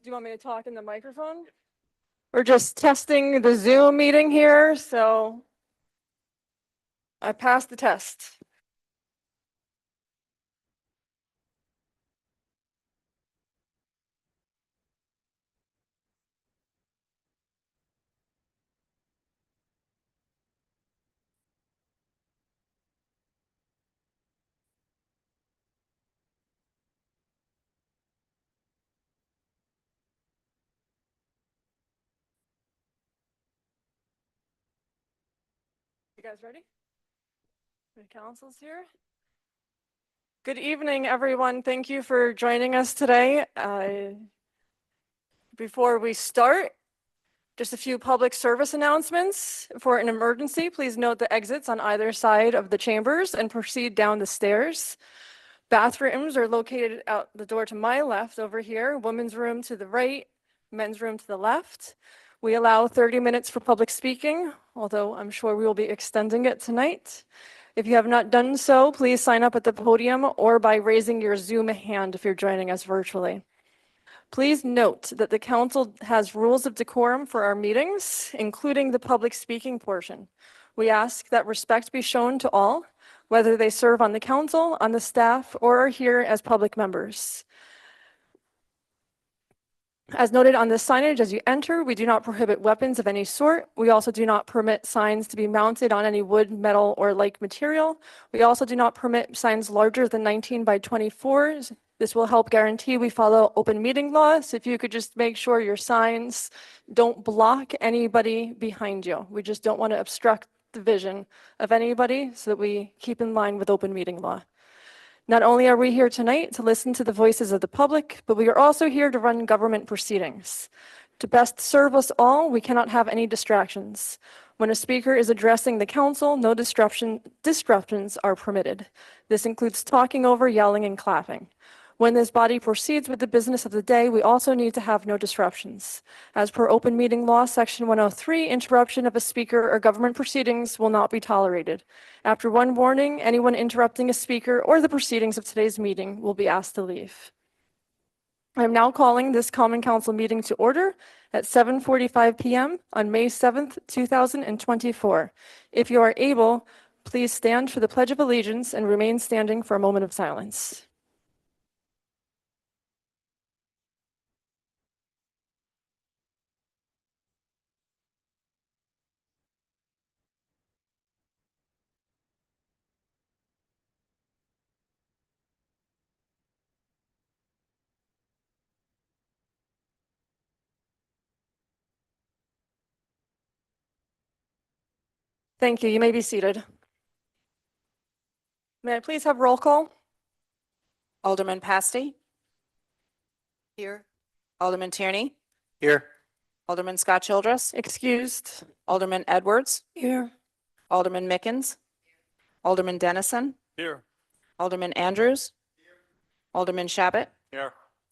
you want me to talk in the microphone? We're just testing the Zoom meeting here, so I passed the test. You guys ready? The council's here. Good evening, everyone. Thank you for joining us today. Before we start, just a few public service announcements. For an emergency, please note the exits on either side of the chambers and proceed down the stairs. Bathrooms are located out the door to my left over here, women's room to the right, men's room to the left. We allow 30 minutes for public speaking, although I'm sure we will be extending it tonight. If you have not done so, please sign up at the podium or by raising your Zoom hand if you're joining us virtually. Please note that the council has rules of decorum for our meetings, including the public speaking portion. We ask that respect be shown to all, whether they serve on the council, on the staff, or are here as public members. As noted on the signage as you enter, we do not prohibit weapons of any sort. We also do not permit signs to be mounted on any wood, metal, or like material. We also do not permit signs larger than 19 by 24. This will help guarantee we follow open meeting law. So if you could just make sure your signs don't block anybody behind you. We just don't want to obstruct the vision of anybody so that we keep in line with open meeting law. Not only are we here tonight to listen to the voices of the public, but we are also here to run government proceedings. To best serve us all, we cannot have any distractions. When a speaker is addressing the council, no disruptions are permitted. This includes talking over, yelling, and clapping. When this body proceeds with the business of the day, we also need to have no disruptions. As per open meeting law, section 103, interruption of a speaker or government proceedings will not be tolerated. After one warning, anyone interrupting a speaker or the proceedings of today's meeting will be asked to leave. I am now calling this Common Council meeting to order at 7:45 p.m. on May 7th, 2024. If you are able, please stand for the Pledge of Allegiance and remain standing for a moment of silence. Thank you. You may be seated. May I please have roll call? Alderman Pasty? Here. Alderman Tierney? Here. Alderman Scott Childress? Excused. Alderman Edwards? Here. Alderman Mickens? Alderman Dennison? Here. Alderman Andrews? Alderman Shabbat? Here.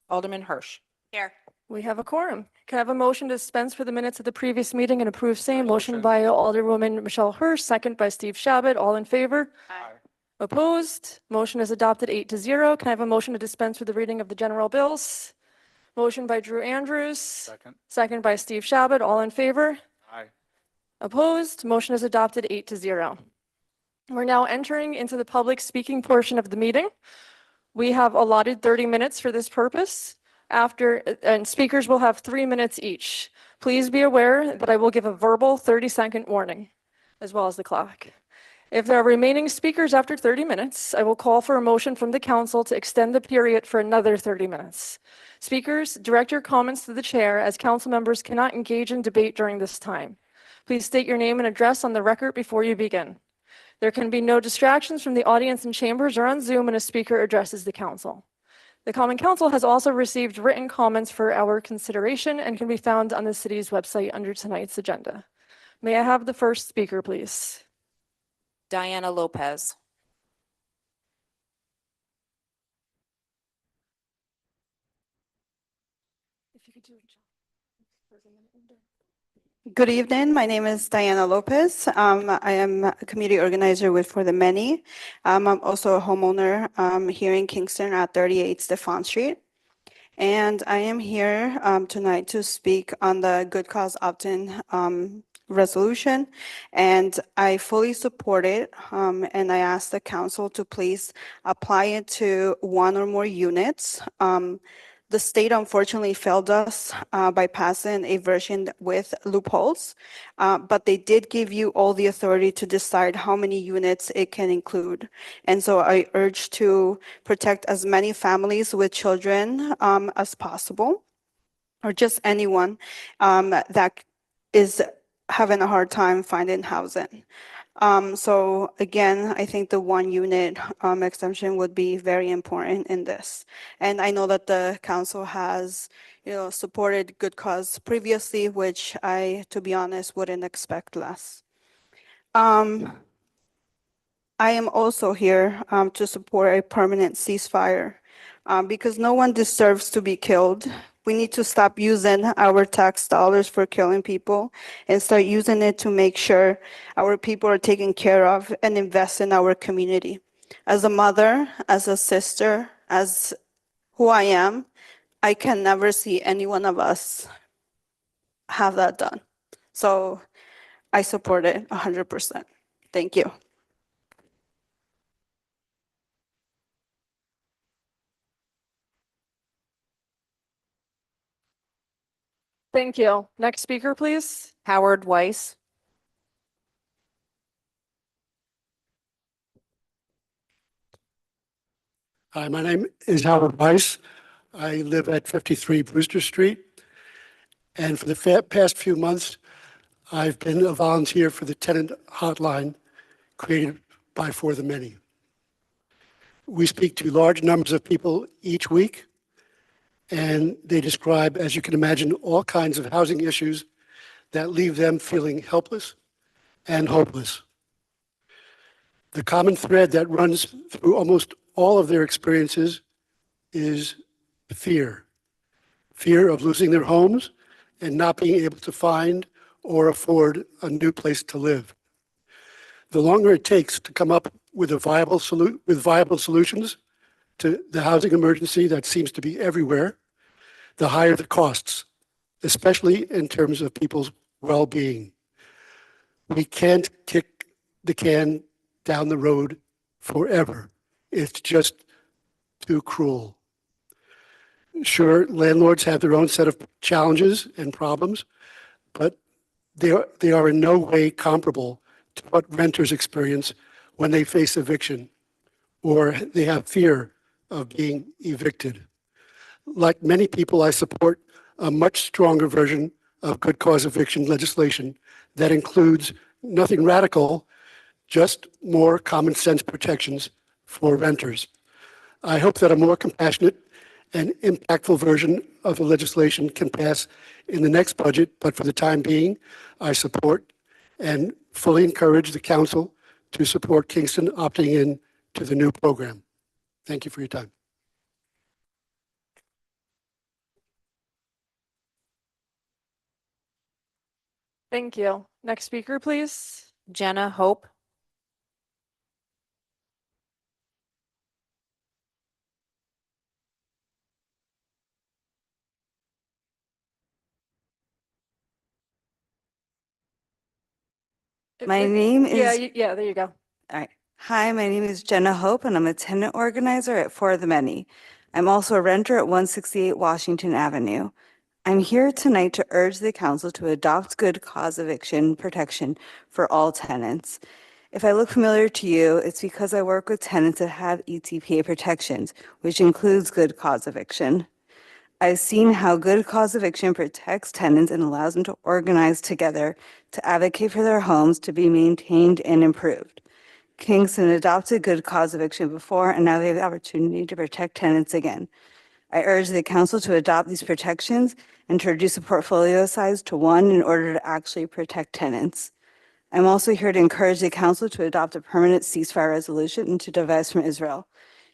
Alderman Hirsch? Here. We have a quorum. Can I have a motion to dispense for the minutes of the previous meeting and approve same? Motion by Alderwoman Michelle Hirsch, second by Steve Shabbat. All in favor? Aye. Opposed? Motion is adopted 8-0. Can I have a motion to dispense with the reading of the general bills? Motion by Drew Andrews, Second. second by Steve Shabbat. All in favor? Aye. Opposed? Motion is adopted 8-0. We're now entering into the public speaking portion of the meeting. We have allotted 30 minutes for this purpose. And speakers will have 3 minutes each. Please be aware that I will give a verbal 30-second warning, as well as the clock. If there are remaining speakers after 30 minutes, I will call for a motion from the council to extend the period for another 30 minutes. Speakers, direct your comments to the chair, as council members cannot engage in debate during this time. Please state your name and address on the record before you begin. There can be no distractions from the audience in chambers or on Zoom when a speaker addresses the council. The Common Council has also received written comments for our consideration and can be found on the city's website under tonight's agenda. May I have the first speaker, please? Diana Lopez? If you could do it. Good evening. My name is Diana Lopez. I am a community organizer with For the Many. I'm also a homeowner here in Kingston at 38 Stephon Street. and I am here tonight to speak on the good cause opt-in resolution, and I fully support it, and I ask the council to please apply it to one or more units. The state unfortunately failed us by passing a version with loopholes, but they did give you all the authority to decide how many units it can include. And so I urge to protect as many families with children as possible, or just anyone that is having a hard time finding housing. So again, I think the one unit exemption would be very important in this. And I know that the council has, supported good cause previously, which I, to be honest, wouldn't expect less. I am also here to support a permanent ceasefire because no one deserves to be killed. We need to stop using our tax dollars for killing people and start using it to make sure our people are taken care of and invest in our community. As a mother, as a sister, as who I am, I can never see any one of us have that done. So I support it 100%. Thank you. Thank you. Next speaker, please. Howard Weiss. Hi, my name is Howard Weiss. I live at 53 Brewster Street. And for the past few months, I've been a volunteer for the tenant hotline created by For the Many. We speak to large numbers of people each week, and they describe, as you can imagine, all kinds of housing issues that leave them feeling helpless and hopeless. The common thread that runs through almost all of their experiences is fear. Fear of losing their homes and not being able to find or afford a new place to live. The longer it takes to come up with viable solutions to the housing emergency that seems to be everywhere, the higher the costs, especially in terms of people's well-being. We can't kick the can down the road forever. It's just too cruel. Sure, landlords have their own set of challenges and problems, but they are in no way comparable to what renters experience when they face eviction or they have fear of being evicted. Like many people, I support a much stronger version of good cause eviction legislation that includes nothing radical, just more common sense protections for renters. I hope that a more compassionate and impactful version of the legislation can pass in the next budget, but for the time being, I support and fully encourage the council to support Kingston opting in to the new program. Thank you for your time. Thank you. Next speaker, please. Jenna Hope. My name Yeah, is, yeah, there you go. all right. Hi, my name is Jenna Hope, and I'm a tenant organizer at For the Many. I'm also a renter at 168 Washington Avenue. I'm here tonight to urge the council to adopt good cause eviction protection for all tenants. If I look familiar to you, it's because I work with tenants that have ETPA protections, which includes good cause eviction. I've seen how good cause eviction protects tenants and allows them to organize together to advocate for their homes to be maintained and improved. Kingston adopted good cause eviction before, and now they have the opportunity to protect tenants again. I urge the council to adopt these protections and to reduce the portfolio size to one in order to actually protect tenants. I'm also here to encourage the council to adopt a permanent ceasefire resolution and to divest from Israel.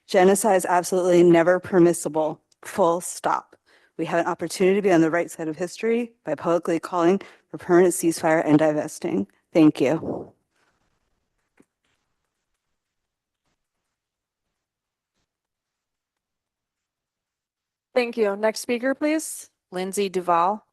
Genocide is absolutely never permissible, full stop. We have an opportunity to be on the right side of history by publicly calling for permanent ceasefire and divesting. Thank you. Thank you. Next speaker, please. Lindsay Duval.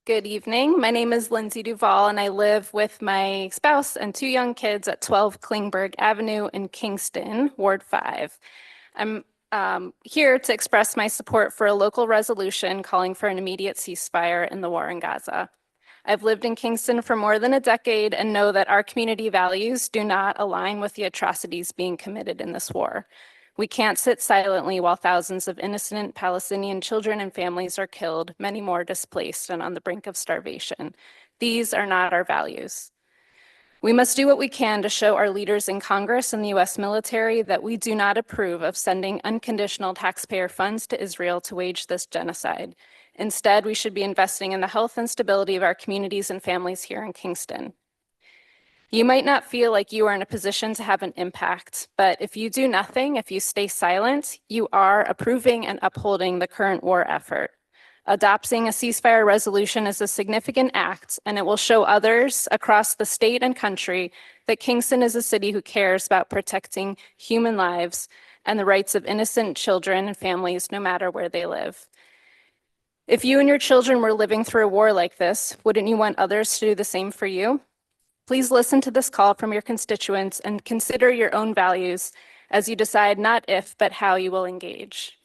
Good evening. My name is Lindsay Duval, and I live with my spouse and 2 young kids at 12 Klingberg Avenue in Kingston, Ward 5. I'm here to express my support for a local resolution calling for an immediate ceasefire in the war in Gaza. I've lived in Kingston for more than a decade and know that our community values do not align with the atrocities being committed in this war. We can't sit silently while thousands of innocent Palestinian children and families are killed, many more displaced and on the brink of starvation. These are not our values. We must do what we can to show our leaders in Congress and the US military that we do not approve of sending unconditional taxpayer funds to Israel to wage this genocide. Instead, we should be investing in the health and stability of our communities and families here in Kingston. You might not feel like you are in a position to have an impact, but if you do nothing, if you stay silent, you are approving and upholding the current war effort. Adopting a ceasefire resolution is a significant act, and it will show others across the state and country that Kingston is a city who cares about protecting human lives and the rights of innocent children and families, no matter where they live. If you and your children were living through a war like this, wouldn't you want others to do the same for you? Please listen to this call from your constituents and consider your own values as you decide not if, but how you will engage.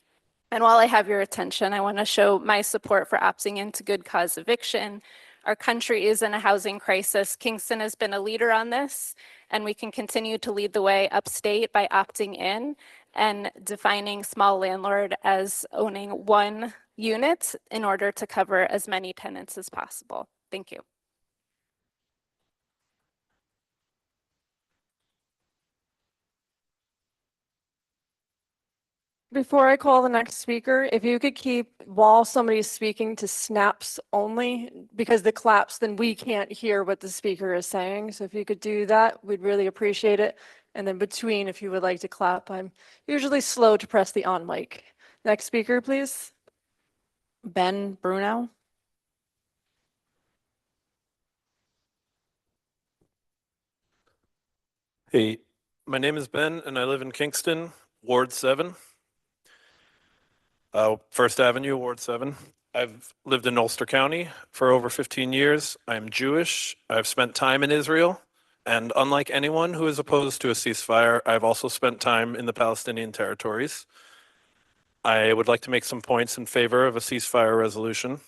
And while I have your attention, I want to show my support for opting into good cause eviction. Our country is in a housing crisis. Kingston has been a leader on this, and we can continue to lead the way upstate by opting in and defining small landlord as owning 1 unit in order to cover as many tenants as possible. Thank you. Before I call the next speaker, if you could keep, while somebody's speaking, to snaps only, because the claps, then we can't hear what the speaker is saying. So if you could do that, we'd really appreciate it. And then between, if you would like to clap, I'm usually slow to press the on mic. Next speaker, please. Ben Bruno. Hey, my name is Ben and I live in Kingston, Ward 7. First Avenue, Ward 7. I've lived in Ulster County for over 15 years. I'm Jewish. I've spent time in Israel. And unlike anyone who is opposed to a ceasefire, I've also spent time in the Palestinian territories. I would like to make some points in favor of a ceasefire resolution.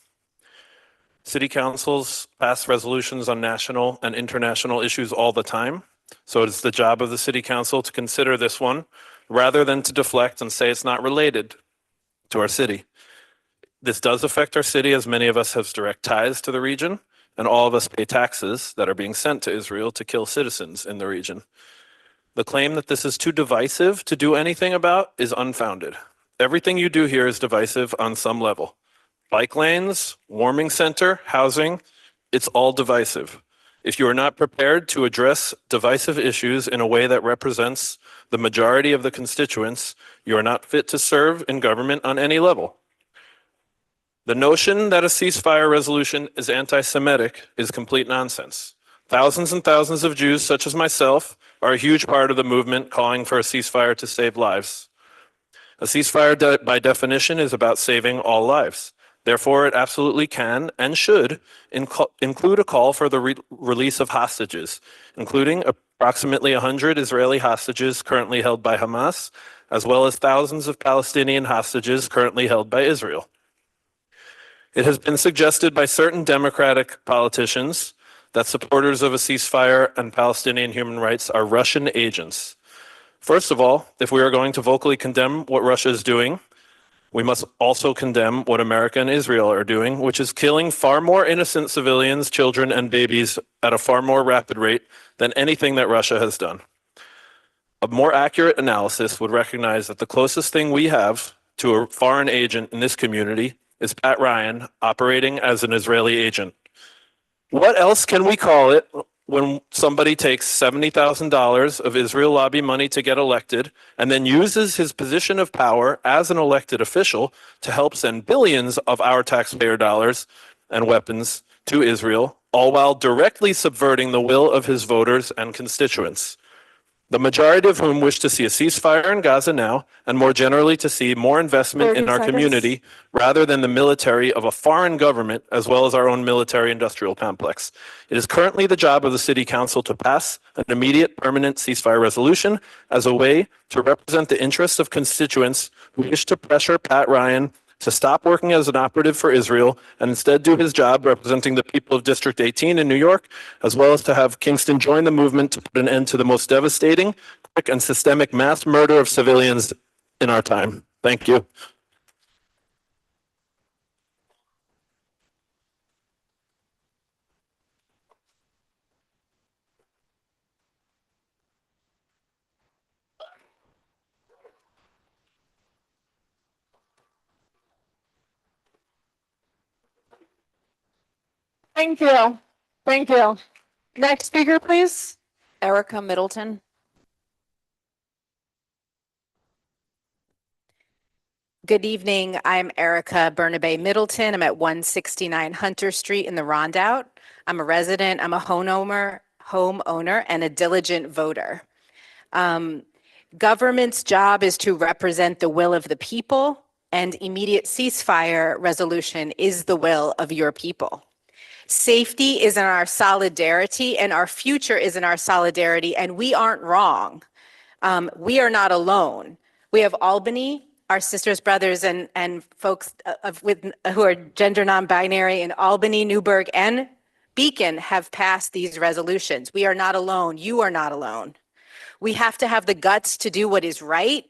City councils pass resolutions on national and international issues all the time. So it is the job of the city council to consider this one rather than to deflect and say it's not related to our city. This does affect our city, as many of us have direct ties to the region, and all of us pay taxes that are being sent to Israel to kill citizens in the region. The claim that this is too divisive to do anything about is unfounded. Everything you do here is divisive on some level. Bike lanes, warming center, housing, it's all divisive. If you are not prepared to address divisive issues in a way that represents the majority of the constituents, you are not fit to serve in government on any level. The notion that a ceasefire resolution is anti-Semitic is complete nonsense. Thousands and thousands of Jews, such as myself, are a huge part of the movement calling for a ceasefire to save lives. A ceasefire, by definition, is about saving all lives. Therefore, it absolutely can and should include a call for the release of hostages, including approximately 100 Israeli hostages currently held by Hamas, as well as thousands of Palestinian hostages currently held by Israel. It has been suggested by certain Democratic politicians that supporters of a ceasefire and Palestinian human rights are Russian agents. First of all, if we are going to vocally condemn what Russia is doing, we must also condemn what America and Israel are doing, which is killing far more innocent civilians, children, and babies at a far more rapid rate than anything that Russia has done. A more accurate analysis would recognize that the closest thing we have to a foreign agent in this community is Pat Ryan operating as an Israeli agent. What else can we call it when somebody takes $70,000 of Israel lobby money to get elected and then uses his position of power as an elected official to help send billions of our taxpayer dollars and weapons to Israel, all while directly subverting the will of his voters and constituents. The majority of whom wish to see a ceasefire in Gaza now, and more generally to see more investment 30 in our seconds. community rather than the military of a foreign government, as well as our own military industrial complex. It is currently the job of the City Council to pass an immediate permanent ceasefire resolution as a way to represent the interests of constituents who wish to pressure Pat Ryan to stop working as an operative for Israel and instead do his job representing the people of District 18 in New York, as well as to have Kingston join the movement to put an end to the most devastating, quick, and systemic mass murder of civilians in our time. Thank you. Thank you. Thank you. Next speaker, please. Erica Middleton. Good evening. I'm Erica Bernabe Middleton. I'm at 169 Hunter Street in the Rondout. I'm a resident, I'm a homeowner, and a diligent voter. Government's job is to represent the will of the people, and immediate ceasefire resolution is the will of your people. Safety is in our solidarity, and our future is in our solidarity, and we aren't wrong. We are not alone. We have Albany, our sisters, brothers, and folks who are gender non-binary in Albany, Newburgh, and Beacon have passed these resolutions. We are not alone. You are not alone. We have to have the guts to do what is right.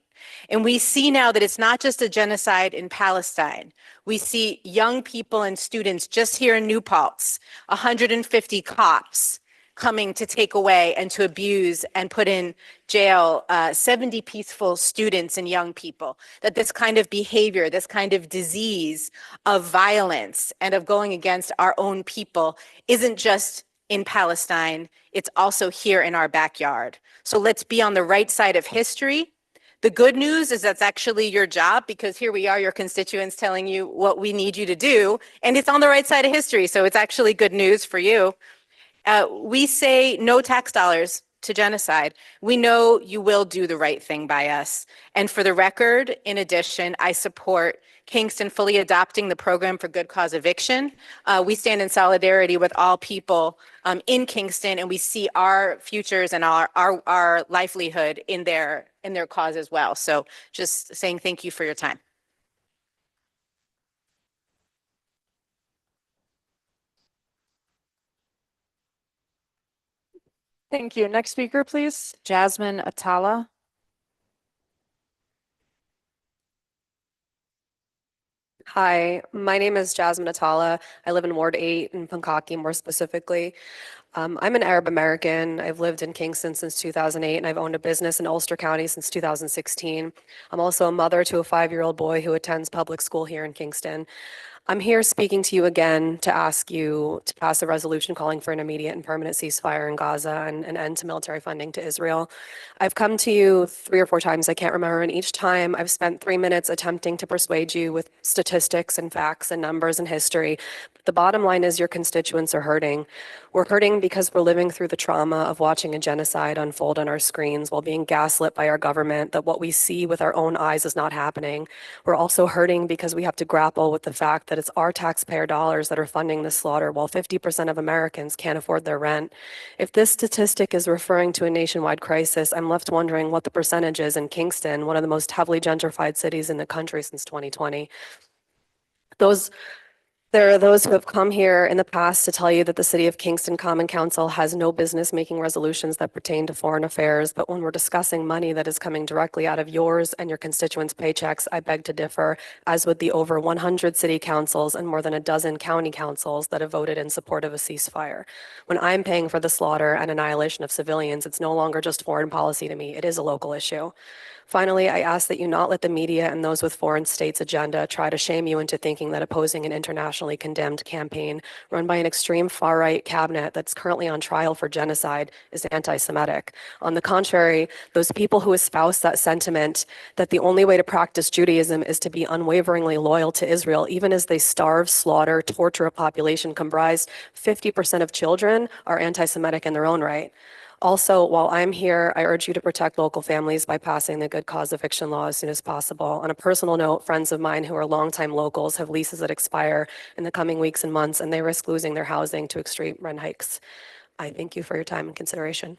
And we see now that it's not just a genocide in Palestine. We see young people and students just here in New Paltz, 150 cops coming to take away and to abuse and put in jail 70 peaceful students and young people. That this kind of behavior, this kind of disease of violence and of going against our own people isn't just in Palestine, it's also here in our backyard. So let's be on the right side of history. The good news is that's actually your job, because here we are, your constituents telling you what we need you to do, and it's on the right side of history. So it's actually good news for you. We say no tax dollars to genocide. We know you will do the right thing by us. And for the record, in addition, I support Kingston fully adopting the program for good cause eviction. We stand in solidarity with all people in Kingston, and we see our futures and our livelihood in their cause as well. So just saying thank you for your time. Thank you. Next speaker, please. Jasmine Atala. Hi, my name is Jasmine Atala. I live in Ward 8 in Pankaki, more specifically. I'm an Arab American. I've lived in Kingston since 2008, and I've owned a business in Ulster County since 2016. I'm also a mother to a 5-year-old boy who attends public school here in Kingston. I'm here speaking to you again to ask you to pass a resolution calling for an immediate and permanent ceasefire in Gaza and an end to military funding to Israel. I've come to you 3 or 4 times, I can't remember, and each time I've spent 3 minutes attempting to persuade you with statistics and facts and numbers and history. But the bottom line is your constituents are hurting. We're hurting because we're living through the trauma of watching a genocide unfold on our screens while being gaslit by our government that what we see with our own eyes is not happening. We're also hurting because we have to grapple with the fact that it's our taxpayer dollars that are funding this slaughter, while 50% of Americans can't afford their rent. If this statistic is referring to a nationwide crisis, I'm left wondering what the percentage is in Kingston, one of the most heavily gentrified cities in the country since 2020. There are those who have come here in the past to tell you that the City of Kingston Common Council has no business making resolutions that pertain to foreign affairs, but when we're discussing money that is coming directly out of yours and your constituents' paychecks, I beg to differ, as with the over 100 city councils and more than a dozen county councils that have voted in support of a ceasefire. When I'm paying for the slaughter and annihilation of civilians, it's no longer just foreign policy to me, it is a local issue. Finally, I ask that you not let the media and those with foreign states' agenda try to shame you into thinking that opposing an international internationally condemned campaign run by an extreme far-right cabinet that's currently on trial for genocide is anti-Semitic. On the contrary, those people who espouse that sentiment that the only way to practice Judaism is to be unwaveringly loyal to Israel, even as they starve, slaughter, torture a population comprised 50% of children, are anti-Semitic in their own right. Also, while I'm here, I urge you to protect local families by passing the good cause eviction law as soon as possible. On a personal note, friends of mine who are longtime locals have leases that expire in the coming weeks and months, and they risk losing their housing to extreme rent hikes. I thank you for your time and consideration.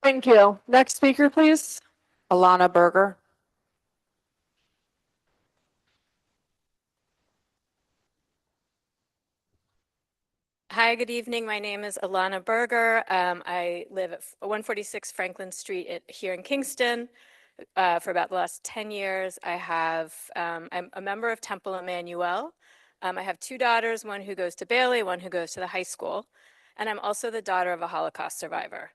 Thank you. Next speaker, please. Alana Berger. Hi, good evening. My name is Alana Berger. I live at 146 Franklin Street here in Kingston for about the last 10 years. I'm a member of Temple Emmanuel. I have two daughters, one who goes to Bailey, one who goes to the high school. And I'm also the daughter of a Holocaust survivor.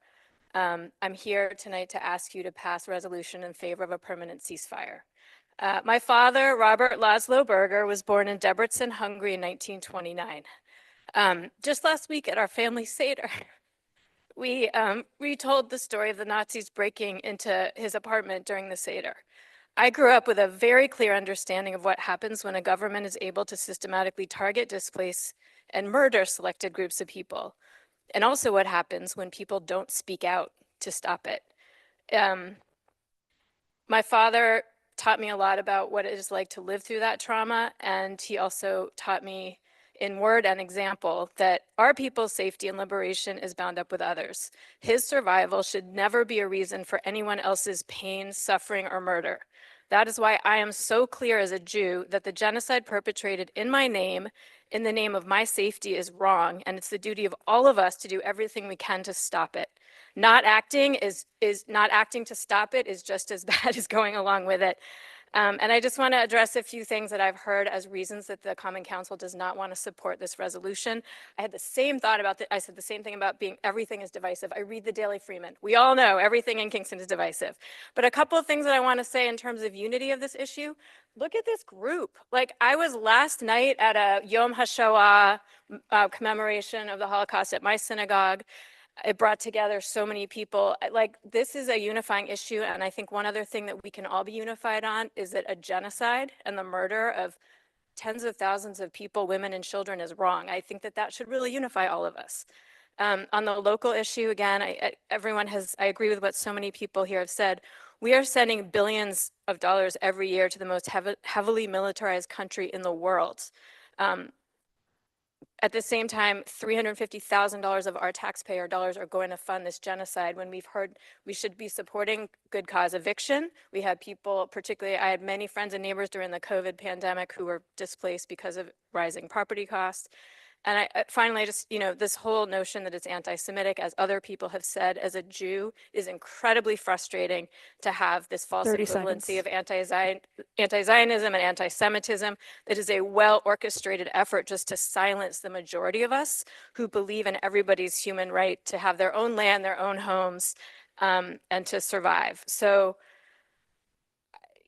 I'm here tonight to ask you to pass a resolution in favor of a permanent ceasefire. My father, Robert Laszlo Berger, was born in Debrecen, Hungary in 1929. Just last week at our family Seder, we retold the story of the Nazis breaking into his apartment during the Seder. I grew up with a very clear understanding of what happens when a government is able to systematically target, displace, and murder selected groups of people, and also what happens when people don't speak out to stop it. My father taught me a lot about what it is like to live through that trauma, and he also taught me in word and example that our people's safety and liberation is bound up with others. His survival should never be a reason for anyone else's pain, suffering, or murder. That is why I am so clear as a Jew that the genocide perpetrated in my name, in the name of my safety, is wrong, and it's the duty of all of us to do everything we can to stop it. Not acting to stop it is just as bad as going along with it. And I just want to address a few things that I've heard as reasons that the Common Council does not want to support this resolution. I had the same thought about I said the same thing about everything is divisive. I read the Daily Freeman. We all know everything in Kingston is divisive. But a couple of things that I want to say in terms of unity of this issue. Look at this group. Like, I was last night at a Yom HaShoah commemoration of the Holocaust at my synagogue. It brought together so many people. Like, this is a unifying issue. And I think one other thing that we can all be unified on is that a genocide and the murder of tens of thousands of people, women and children, is wrong. I think that should really unify all of us. On the local issue, again, I agree with what so many people here have said. We are sending billions of dollars every year to the most heavily militarized country in the world. At the same time, $350,000 of our taxpayer dollars are going to fund this genocide, when we've heard we should be supporting good cause eviction. We had people, particularly, I had many friends and neighbors during the COVID pandemic who were displaced because of rising property costs. And finally, just, this whole notion that it's anti-Semitic, as other people have said, as a Jew, is incredibly frustrating to have this false 30 equivalency seconds. of anti-Zionism and anti-Semitism. That is a well-orchestrated effort just to silence the majority of us who believe in everybody's human right to have their own land, their own homes, and to survive. So,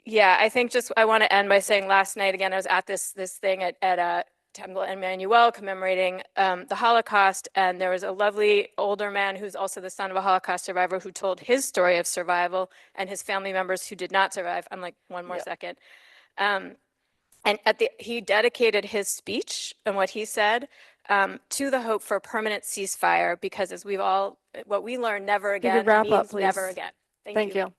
yeah, I think I want to end by saying last night, again, I was at this thing at Temple Emmanuel commemorating the Holocaust, and there was a lovely older man who's also the son of a Holocaust survivor who told his story of survival and his family members who did not survive. I'm like, one more second. And he dedicated his speech and what he said to the hope for a permanent ceasefire, because as what we learned, never again wrap up, means never please. again. Thank you.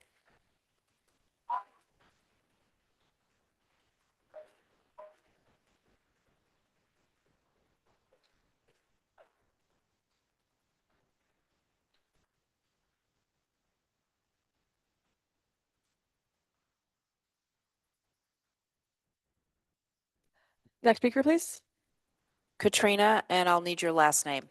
Next speaker, please. Katrina, and I'll need your last name.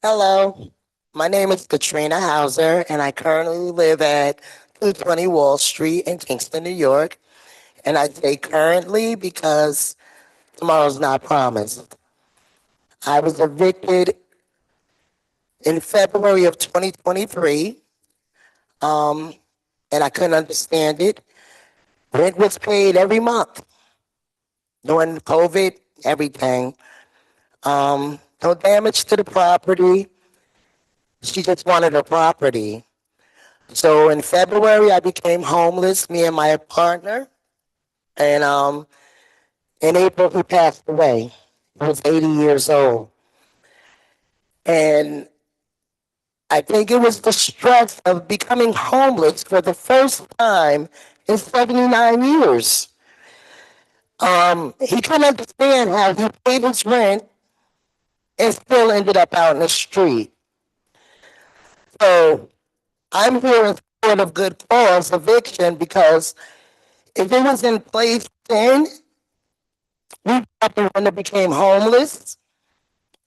Hello, my name is Katrina Hauser, and I currently live at 220 Wall Street in Kingston, New York. And I say currently because tomorrow's not promised. I was evicted in February of 2023, and I couldn't understand it. Rent was paid every month during COVID, everything. No damage to the property. She just wanted her property. So in February, I became homeless, me and my partner. And in April, he passed away. He was 80 years old. And I think it was the stress of becoming homeless for the first time in 79 years. He couldn't understand how he paid his rent and still ended up out in the street. So I'm here in support of good cause eviction because if it was in place then, we probably wouldn't have became homeless.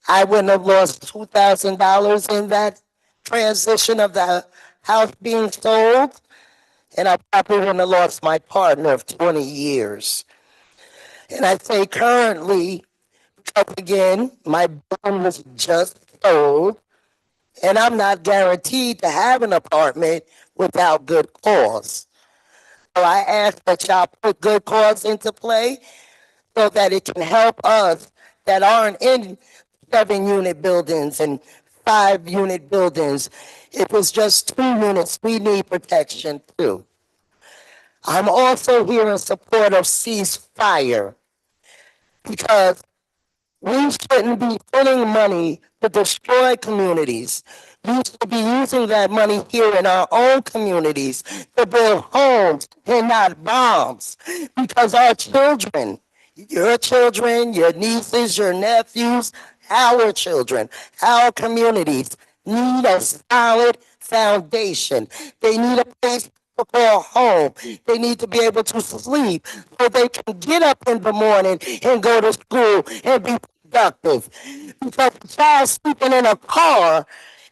I wouldn't have lost $2,000 in that transition of the house being sold. And I probably wouldn't have lost my partner of 20 years. And I say currently, because again, my bond was just sold, and I'm not guaranteed to have an apartment without good cause. So I ask that y'all put good cause into play so that it can help us that aren't in 7-unit buildings and 5-unit buildings. If it's just 2 units, we need protection too. I'm also here in support of ceasefire because we shouldn't be spending money to destroy communities. We should be using that money here in our own communities to build homes and not bombs. Because our children, your nieces, your nephews, our children, our communities need a solid foundation. They need a place to call home. They need to be able to sleep so they can get up in the morning and go to school and be productive. Because a child sleeping in a car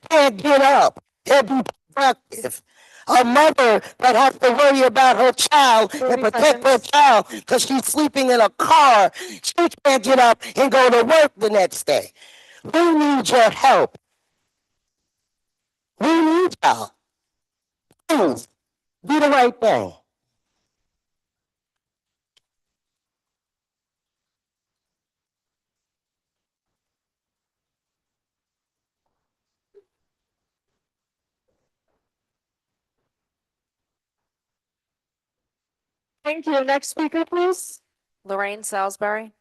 can't get up and be productive. A mother that has to worry about her child and 30 protect her seconds. child because she's sleeping in a car, she can't get up and go to work the next day. We need your help. We need y'all. Please, do the right thing. Thank you. Next speaker, please. Lorraine Salisbury.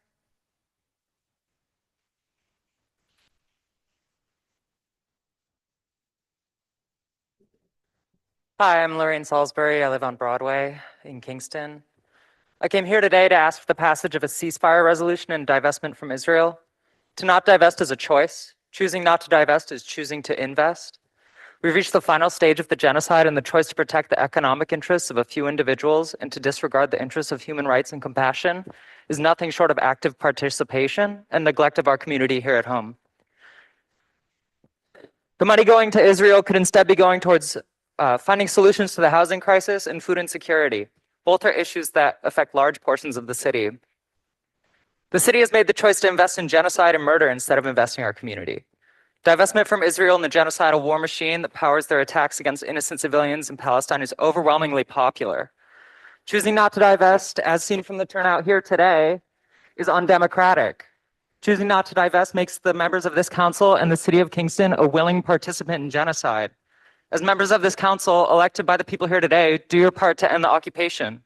Hi, I'm Lorraine Salisbury. I live on Broadway in Kingston. I came here today to ask for the passage of a ceasefire resolution and divestment from Israel. To not divest is a choice. Choosing not to divest is choosing to invest. We've reached the final stage of the genocide, and the choice to protect the economic interests of a few individuals and to disregard the interests of human rights and compassion is nothing short of active participation and neglect of our community here at home. The money going to Israel could instead be going towards finding solutions to the housing crisis and food insecurity. Both are issues that affect large portions of the city. The city has made the choice to invest in genocide and murder instead of investing in our community. Divestment from Israel and the genocidal war machine that powers their attacks against innocent civilians in Palestine is overwhelmingly popular. Choosing not to divest, as seen from the turnout here today, is undemocratic. Choosing not to divest makes the members of this council and the city of Kingston a willing participant in genocide. As members of this council elected by the people here today, do your part to end the occupation.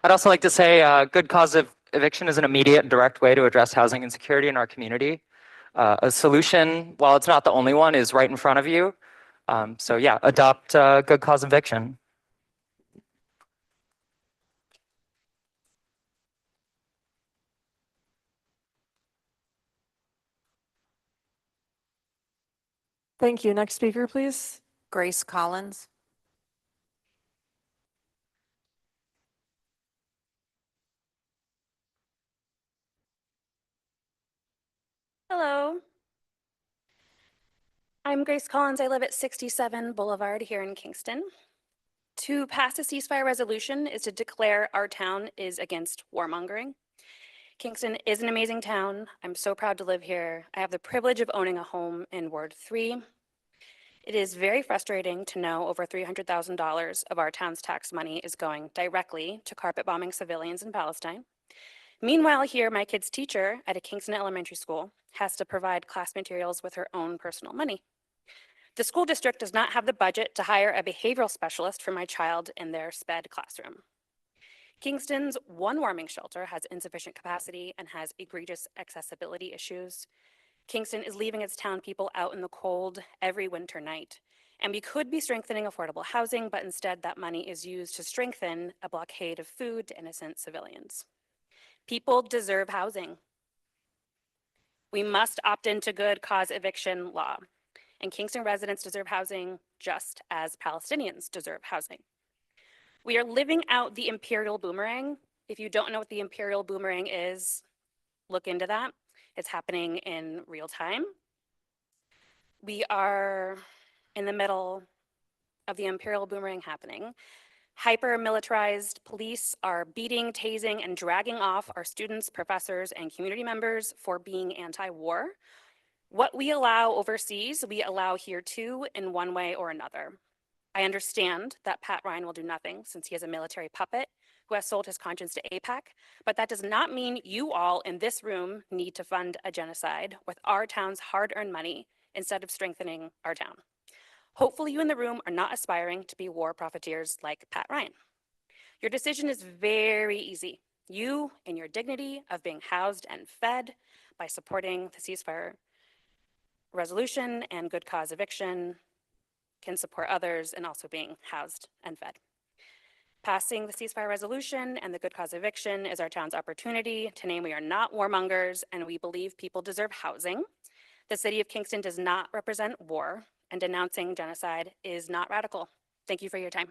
I'd also like to say good cause of eviction is an immediate and direct way to address housing insecurity in our community. A solution, while it's not the only one, is right in front of you. So yeah, adopt good cause eviction. Thank you. Next speaker, please. Grace Collins. Hello. I'm Grace Collins. I live at 67 Boulevard here in Kingston. To pass a ceasefire resolution is to declare our town is against warmongering. Kingston is an amazing town. I'm so proud to live here. I have the privilege of owning a home in Ward 3. It is very frustrating to know over $300,000 of our town's tax money is going directly to carpet bombing civilians in Palestine. Meanwhile, here, my kid's teacher at a Kingston elementary school has to provide class materials with her own personal money. The school district does not have the budget to hire a behavioral specialist for my child in their SPED classroom. Kingston's one warming shelter has insufficient capacity and has egregious accessibility issues. Kingston is leaving its town people out in the cold every winter night. And we could be strengthening affordable housing, but instead that money is used to strengthen a blockade of food to innocent civilians. People deserve housing. We must opt into good cause eviction law. And Kingston residents deserve housing just as Palestinians deserve housing. We are living out the imperial boomerang. If you don't know what the imperial boomerang is, look into that. It's happening in real time. We are in the middle of the imperial boomerang happening. Hyper-militarized police are beating, tasing, and dragging off our students, professors, and community members for being anti-war. What we allow overseas, we allow here too, in one way or another. I understand that Pat Ryan will do nothing since he is a military puppet who has sold his conscience to AIPAC, but that does not mean you all in this room need to fund a genocide with our town's hard-earned money instead of strengthening our town. Hopefully you in the room are not aspiring to be war profiteers like Pat Ryan. Your decision is very easy. You, in your dignity of being housed and fed by supporting the ceasefire resolution and good cause eviction, can support others in also being housed and fed. Passing the ceasefire resolution and the good cause eviction is our town's opportunity to name we are not warmongers and we believe people deserve housing. The city of Kingston does not represent war, and denouncing genocide is not radical. Thank you for your time.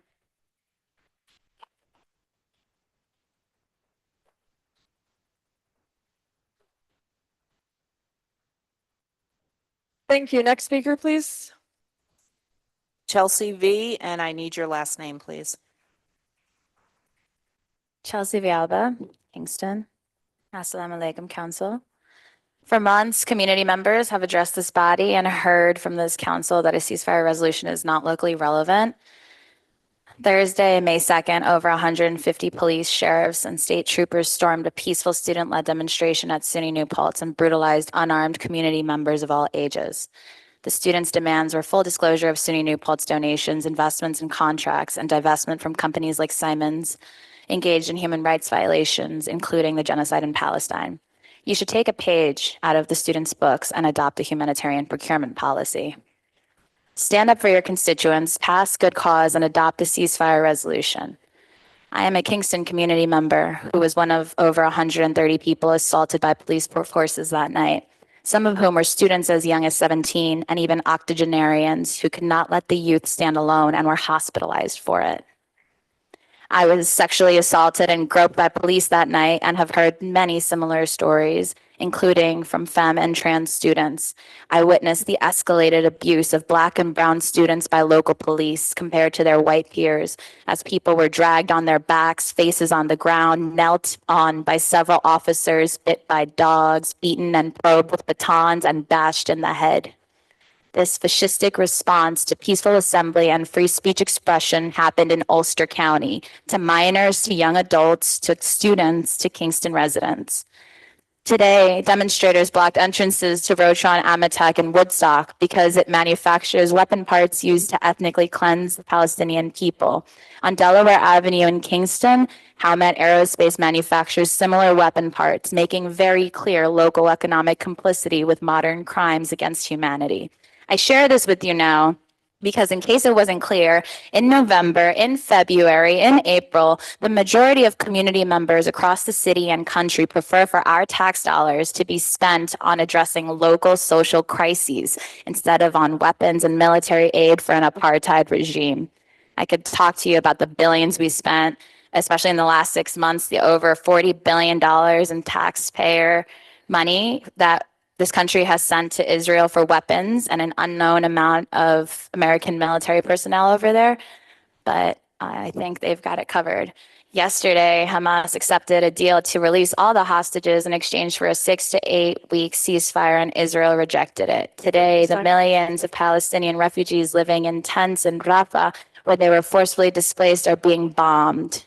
Thank you. Next speaker, please. Chelsea V, and I need your last name, please. Chelsea Vialba, Kingston. Assalamu alaikum, Council. For months, community members have addressed this body and heard from this council that a ceasefire resolution is not locally relevant. Thursday, May 2nd, over 150 police, sheriffs, and state troopers stormed a peaceful student-led demonstration at SUNY New Paltz and brutalized unarmed community members of all ages. The students' demands were full disclosure of SUNY New Paltz donations, investments and contracts, and divestment from companies like Simons engaged in human rights violations, including the genocide in Palestine. You should take a page out of the students' books and adopt a humanitarian procurement policy. Stand up for your constituents, pass good cause, and adopt a ceasefire resolution. I am a Kingston community member who was one of over 130 people assaulted by police forces that night, some of whom were students as young as 17 and even octogenarians who could not let the youth stand alone and were hospitalized for it. I was sexually assaulted and groped by police that night and have heard many similar stories, including from femme and trans students. I witnessed the escalated abuse of Black and brown students by local police compared to their white peers, as people were dragged on their backs, faces on the ground, knelt on by several officers, bit by dogs, beaten and probed with batons, and bashed in the head. This fascistic response to peaceful assembly and free speech expression happened in Ulster County, to minors, to young adults, to students, to Kingston residents. Today, demonstrators blocked entrances to Rotron Amatec in Woodstock because it manufactures weapon parts used to ethnically cleanse the Palestinian people. On Delaware Avenue in Kingston, Howmet Aerospace manufactures similar weapon parts, making very clear local economic complicity with modern crimes against humanity. I share this with you now because in case it wasn't clear, in November, in February, in April, the majority of community members across the city and country prefer for our tax dollars to be spent on addressing local social crises instead of on weapons and military aid for an apartheid regime. I could talk to you about the billions we spent, especially in the last 6 months, the over $40 billion in taxpayer money that this country has sent to Israel for weapons and an unknown amount of American military personnel over there. But I think they've got it covered. Yesterday, Hamas accepted a deal to release all the hostages in exchange for a 6 to 8 week ceasefire, and Israel rejected it. Today, the millions of Palestinian refugees living in tents in Rafah, where they were forcibly displaced, are being bombed.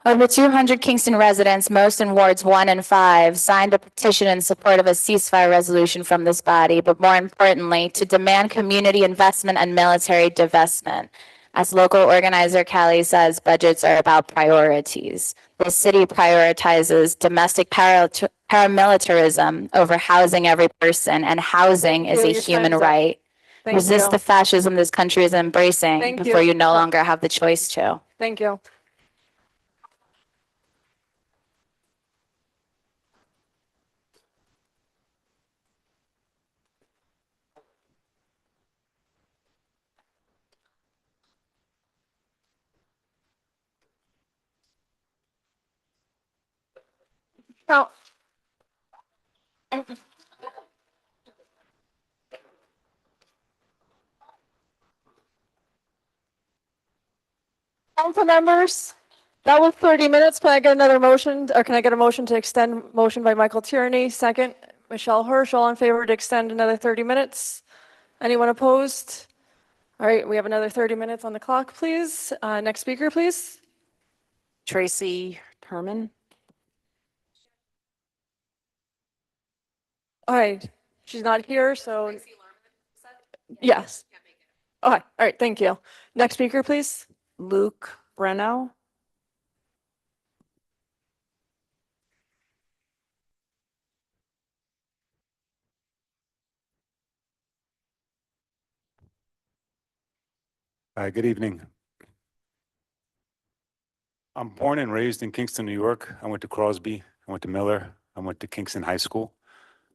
Over 200 Kingston residents, most in wards 1 and 5, signed a petition in support of a ceasefire resolution from this body, but more importantly, to demand community investment and military divestment. As local organizer Callie says, budgets are about priorities. The city prioritizes domestic paramilitarism over housing every person, and housing is a human right. Resist the fascism this country is embracing before you no longer have the choice to. Thank you. Now, council members, that was 30 minutes. Can I get another motion, or can I get a motion to extend? Motion by Michael Tierney, second, Michelle Hirsch, all in favor to extend another 30 minutes? Anyone opposed? All right, we have another 30 minutes on the clock, please. Next speaker, please. Tracy Herman. All right, she's not here, so. Yes. Okay, all right, thank you. Next speaker, please. Luke Breno. Good evening. I'm born and raised in Kingston, New York. I went to Crosby, I went to Miller, I went to Kingston High School.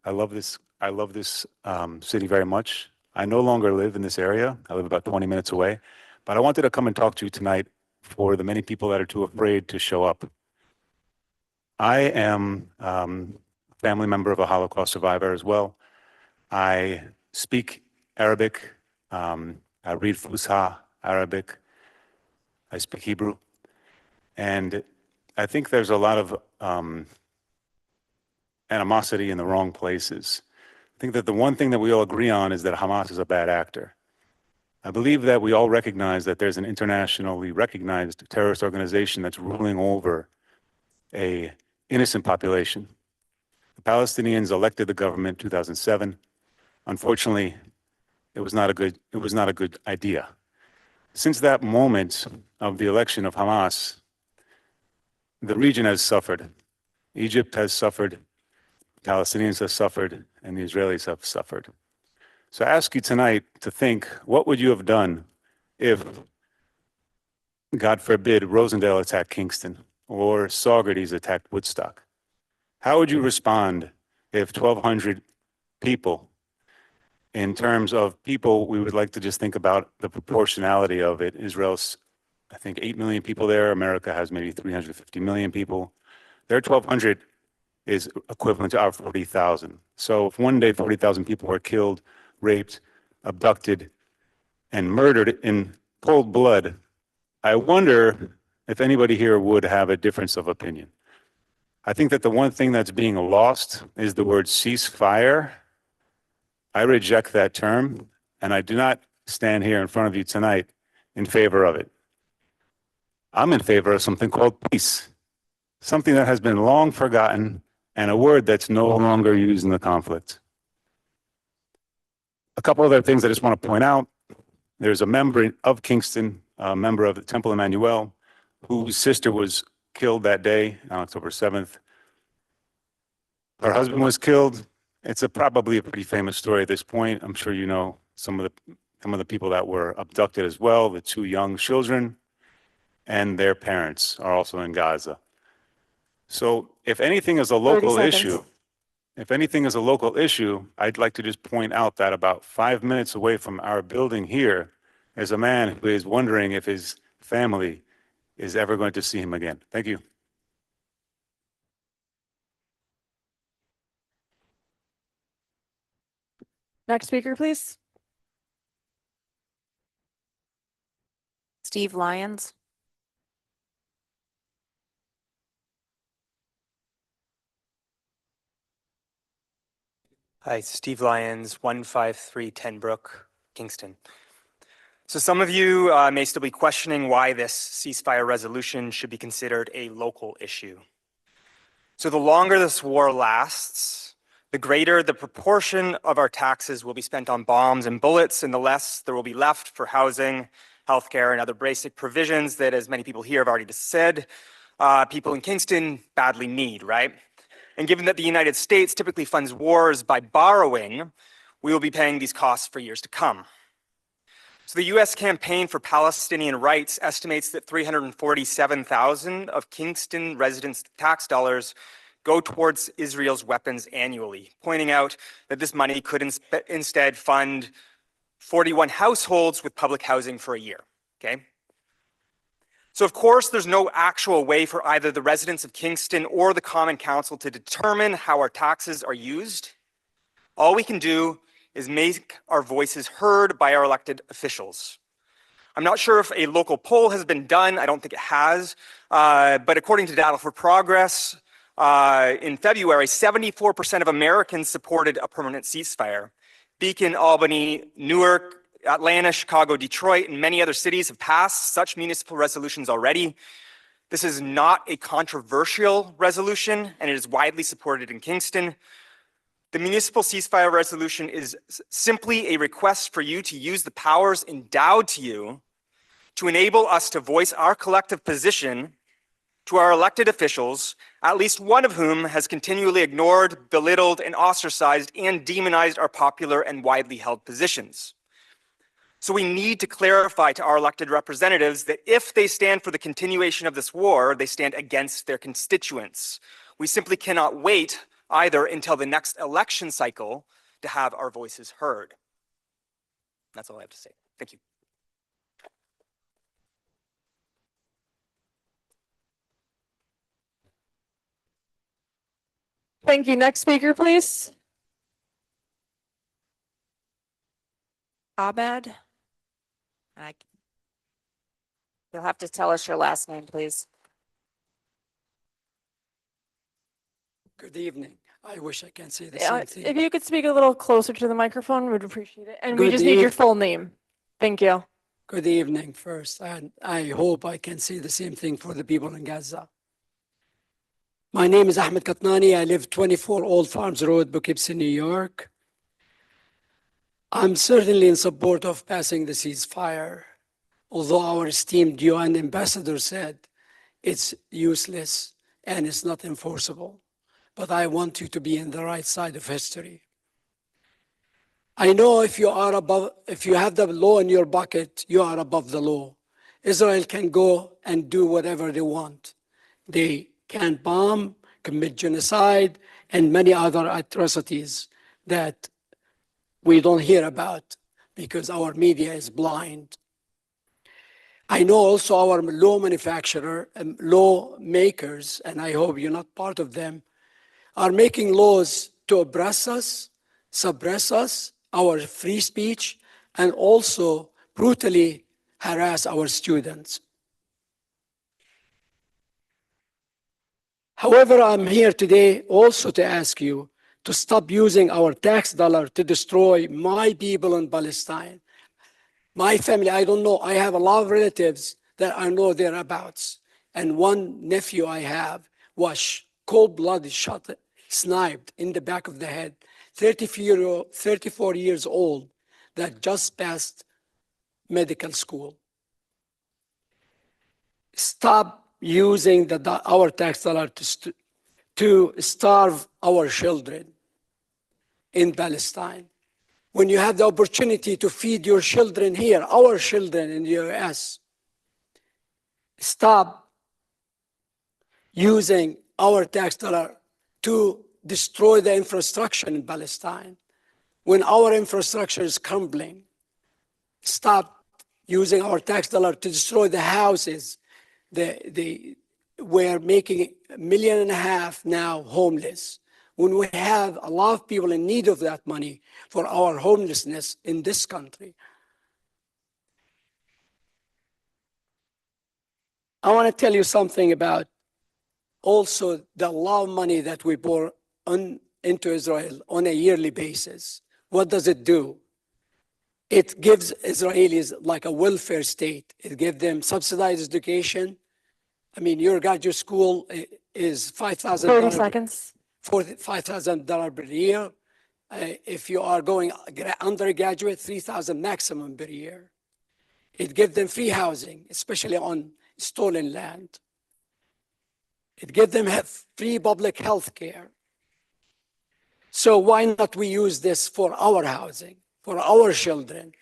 I love this city very much. I no longer live in this area. I live about 20 minutes away, but I wanted to come and talk to you tonight for the many people that are too afraid to show up. I am a family member of a Holocaust survivor as well. I speak Arabic. I read Fusha Arabic. I speak Hebrew. And I think there's a lot of animosity in the wrong places. I think that the one thing that we all agree on is that Hamas is a bad actor. I believe that we all recognize that there's an internationally recognized terrorist organization that's ruling over a innocent population. The Palestinians elected the government in 2007. Unfortunately, it was not a good idea. Since that moment of the election of Hamas, the region has suffered. Egypt has suffered, Palestinians have suffered, and the Israelis have suffered. So I ask you tonight to think, what would you have done if, God forbid, Rosendale attacked Kingston or Saugerties attacked Woodstock? How would you respond if 1,200 people, in terms of people, we would like to just think about the proportionality of it. Israel's, I think, 8 million people there. America has maybe 350 million people. Their 1,200 is equivalent to our 40,000. So if one day 40,000 people were killed, raped, abducted, and murdered in cold blood, I wonder if anybody here would have a difference of opinion. I think that the one thing that's being lost is the word ceasefire. I reject that term, and I do not stand here in front of you tonight in favor of it. I'm in favor of something called peace, something that has been long forgotten and a word that's no longer used in the conflict. A couple other things I just want to point out. There's a member of Kingston, a member of the Temple Emmanuel, whose sister was killed that day on October 7th. Her husband was killed. It's probably a pretty famous story at this point. I'm sure you know some of the people that were abducted as well, the 2 young children, and their parents are also in Gaza. So if anything is a local issue, I'd like to just point out that about 5 minutes away from our building here is a man who is wondering if his family is ever going to see him again. Thank you. Next speaker, please. Steve Lyons. Hi, Steve Lyons, 15310 Brook, Kingston. So some of you may still be questioning why this ceasefire resolution should be considered a local issue. So the longer this war lasts, the greater the proportion of our taxes will be spent on bombs and bullets, and the less there will be left for housing, healthcare, and other basic provisions that, as many people here have already said, people in Kingston badly need, right? And given that the United States typically funds wars by borrowing, we will be paying these costs for years to come. So the US Campaign for Palestinian Rights estimates that 347,000 of Kingston residents' tax dollars go towards Israel's weapons annually, pointing out that this money could instead fund 41 households with public housing for a year, okay? So of course, there's no actual way for either the residents of Kingston or the Common Council to determine how our taxes are used. All we can do is make our voices heard by our elected officials. I'm not sure if a local poll has been done. I don't think it has. But according to Data for Progress, in February, 74% of Americans supported a permanent ceasefire. Beacon, Albany, Newark, Atlanta, Chicago, Detroit, and many other cities have passed such municipal resolutions already. This is not a controversial resolution, and it is widely supported in Kingston. The municipal ceasefire resolution is simply a request for you to use the powers endowed to you to enable us to voice our collective position to our elected officials, at least one of whom has continually ignored, belittled, and ostracized and demonized our popular and widely held positions. So we need to clarify to our elected representatives that if they stand for the continuation of this war, they stand against their constituents. We simply cannot wait either until the next election cycle to have our voices heard. That's all I have to say. Thank you. Thank you. Next speaker, please. Abed. You'll have to tell us your last name, please. Good evening. I wish I can say the same thing. If you could speak a little closer to the microphone, we'd appreciate it. And we Good just need your eve- full name. Thank you. Good evening first, and I hope I can say the same thing for the people in Gaza. My name is Ahmed Katnani. I live 24 Old Farms Road, Poughkeepsie, New York. I'm certainly in support of passing the ceasefire, although our esteemed UN ambassador said it's useless and it's not enforceable. But I want you to be in the right side of history. I know if you have the law in your bucket, you are above the law. Israel can go and do whatever they want. They can bomb, commit genocide, and many other atrocities that we don't hear about because our media is blind. I know also our law manufacturer and law makers, and I hope you're not part of them, are making laws to oppress us, suppress us, our free speech, and also brutally harass our students. However, I'm here today also to ask you to stop using our tax dollar to destroy my people in Palestine. My family, I don't know, I have a lot of relatives that I know thereabouts. And one nephew I have was cold-blooded shot, sniped in the back of the head, 34 years old, that just passed medical school. Stop using our tax dollar to starve our children in Palestine. When you have the opportunity to feed your children here, our children in the US, stop using our tax dollar to destroy the infrastructure in Palestine. When our infrastructure is crumbling, stop using our tax dollar to destroy the houses. We're making 1.5 million now homeless. when we have a lot of people in need of that money for our homelessness in this country. I want to tell you something about also the lot of money that we pour into Israel on a yearly basis. What does it do? It gives Israelis like a welfare state. It gives them subsidized education. I mean, your graduate school is $5,000. 30 seconds. $5,000 per year. If you are going undergraduate, $3,000 maximum per year. It gives them free housing, especially on stolen land. It gives them free public health care. So why not we use this for our housing, for our children,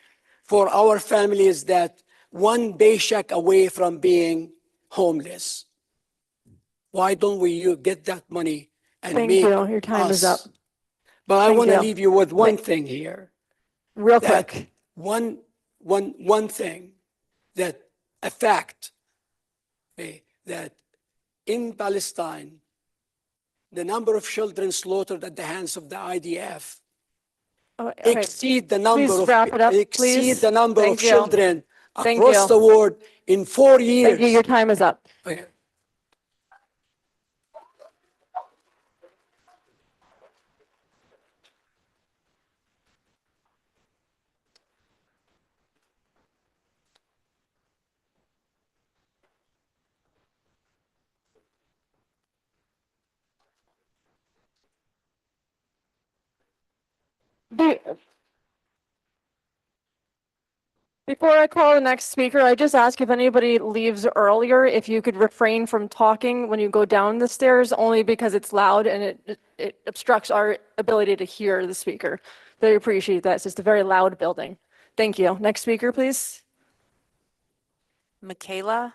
for our families that one paycheck away from being homeless? Why don't we get that money and Thank make you. Your time is up. But I Thank want to you. leave you with one thing here. Real that quick. One thing, that a fact, that in Palestine, the number of children slaughtered at the hands of the IDF exceed the number Please of wrap it up, exceed please. the number Thank of you. children Thank across you. the world in 4 years. Thank you. Your time is up. Okay. Before I call the next speaker, I just ask if anybody leaves earlier, if you could refrain from talking when you go down the stairs, only because it's loud and it obstructs our ability to hear the speaker. Very appreciate that. It's just a very loud building. Thank you. Next speaker, please. Michaela?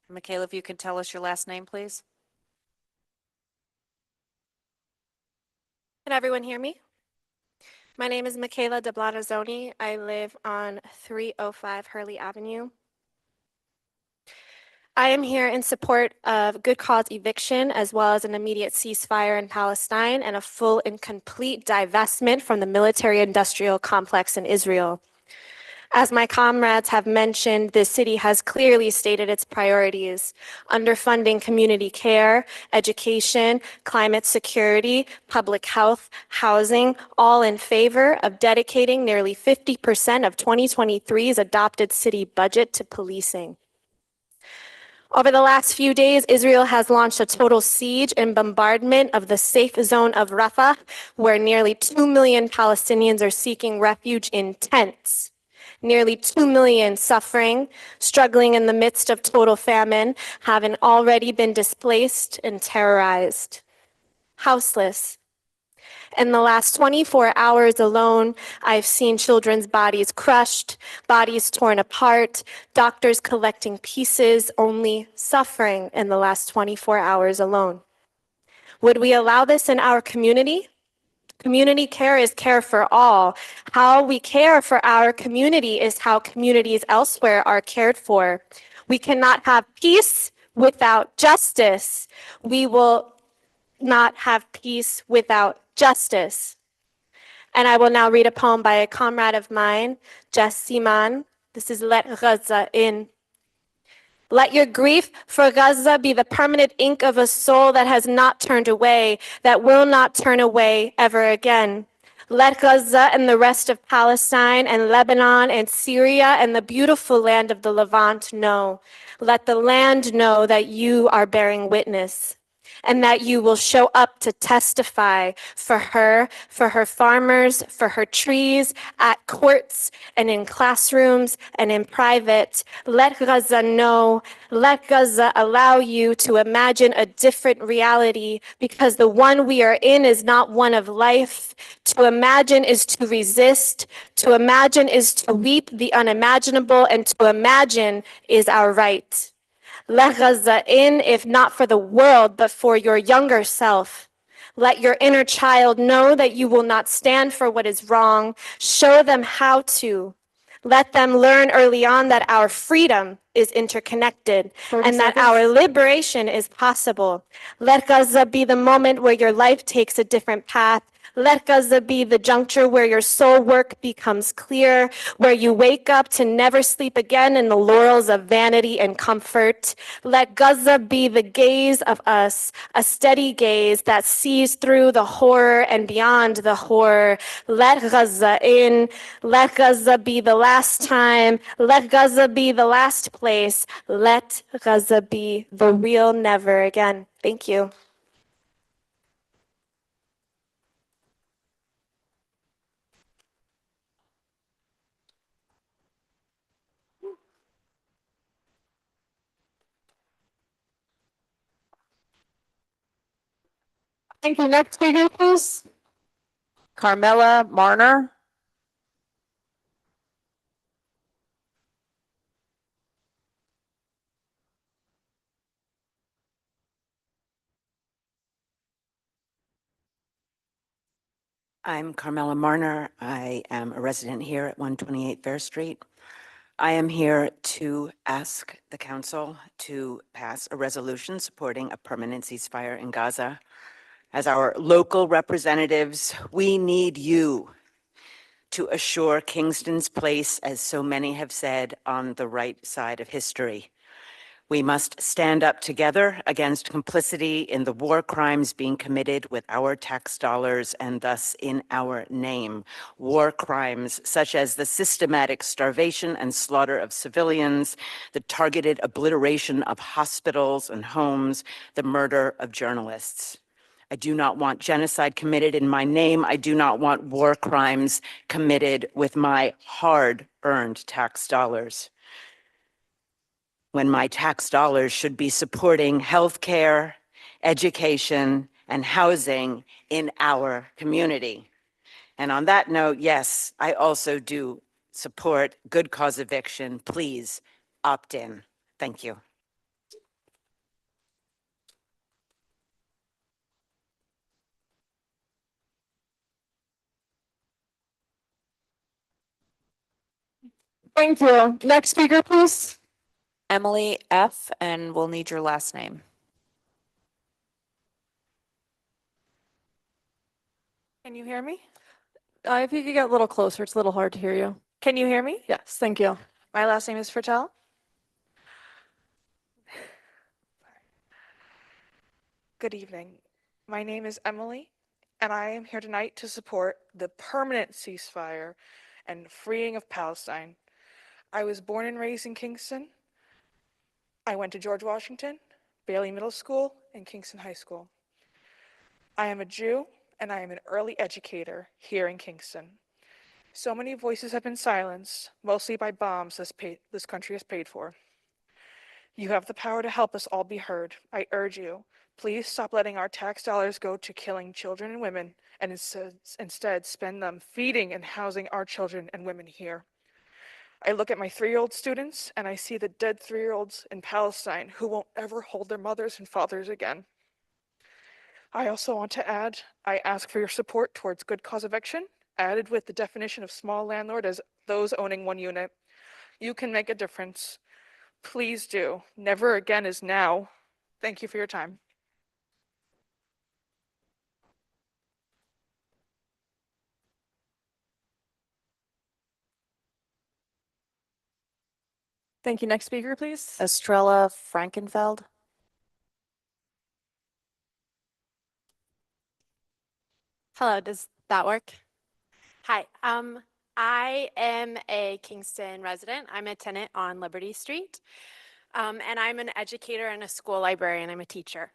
Michaela, if you could tell us your last name, please. Can everyone hear me? My name is Michaela De Blanazoni. I live on 305 Hurley Avenue. I am here in support of good cause eviction, as well as an immediate ceasefire in Palestine and a full and complete divestment from the military-industrial complex in Israel. As my comrades have mentioned, the city has clearly stated its priorities: underfunding community care, education, climate security, public health, housing, all in favor of dedicating nearly 50% of 2023's adopted city budget to policing. Over the last few days, Israel has launched a total siege and bombardment of the safe zone of Rafah, where nearly 2 million Palestinians are seeking refuge in tents. Nearly 2 million suffering, struggling in the midst of total famine, having already been displaced and terrorized. Houseless. In the last 24 hours alone, I've seen children's bodies crushed, bodies torn apart, doctors collecting pieces, only suffering in the last 24 hours alone. Would we allow this in our community? Community care is care for all. How we care for our community is how communities elsewhere are cared for. We cannot have peace without justice. We will not have peace without justice. And I will now read a poem by a comrade of mine, Jess Siman. This is Let Gaza In. Let your grief for Gaza be the permanent ink of a soul that has not turned away, that will not turn away ever again. Let Gaza and the rest of Palestine and Lebanon and Syria and the beautiful land of the Levant know. Let the land know that you are bearing witness, and that you will show up to testify for her farmers, for her trees, at courts and in classrooms and in private. Let Gaza know, let Gaza allow you to imagine a different reality, because the one we are in is not one of life. To imagine is to resist, to imagine is to weep the unimaginable, and to imagine is our right. Let Gaza in, if not for the world, but for your younger self. Let your inner child know that you will not stand for what is wrong. Show them how to. Let them learn early on that our freedom is interconnected 30 and that seconds. our liberation is possible. Let Gaza be the moment where your life takes a different path. Let Gaza be the juncture where your soul work becomes clear, where you wake up to never sleep again in the laurels of vanity and comfort. Let Gaza be the gaze of us, a steady gaze that sees through the horror and beyond the horror. Let Gaza in. Let Gaza be the last time. Let Gaza be the last place. Let Gaza be the real never again. Thank you. Thank you. Next speaker, please. Carmela Marner. I'm Carmela Marner. I am a resident here at 128 Fair Street. I am here to ask the council to pass a resolution supporting a permanent ceasefire in Gaza. As our local representatives, we need you to assure Kingston's place, as so many have said, on the right side of history. We must stand up together against complicity in the war crimes being committed with our tax dollars and thus in our name. War crimes such as the systematic starvation and slaughter of civilians, the targeted obliteration of hospitals and homes, the murder of journalists. I do not want genocide committed in my name. I do not want war crimes committed with my hard-earned tax dollars, when my tax dollars should be supporting healthcare, education, and housing in our community. And on that note, yes, I also do support good cause eviction. Please opt in. Thank you. Thank you. Next speaker, please. Emily F., and we'll need your last name. Can you hear me? If you could get a little closer, it's a little hard to hear you. Can you hear me? Yes, thank you. My last name is Fertel. Good evening. My name is Emily, and I am here tonight to support the permanent ceasefire and freeing of Palestine. I was born and raised in Kingston. I went to George Washington, Bailey Middle School, and Kingston High School. I am a Jew, and I am an early educator here in Kingston. So many voices have been silenced, mostly by bombs this country has paid for. You have the power to help us all be heard. I urge you, please stop letting our tax dollars go to killing children and women, and instead spend them feeding and housing our children and women here. I look at my 3-year-old students and I see the dead 3-year-olds in Palestine who won't ever hold their mothers and fathers again. I also want to add, I ask for your support towards good cause eviction, added with the definition of small landlord as those owning 1 unit. You can make a difference. Please do. Never again is now. Thank you for your time. Thank you. Next speaker, please. Estrella Frankenfeld. Hello, does that work? Hi, I am a Kingston resident. I'm a tenant on Liberty Street, and I'm an educator and a school librarian. I'm a teacher.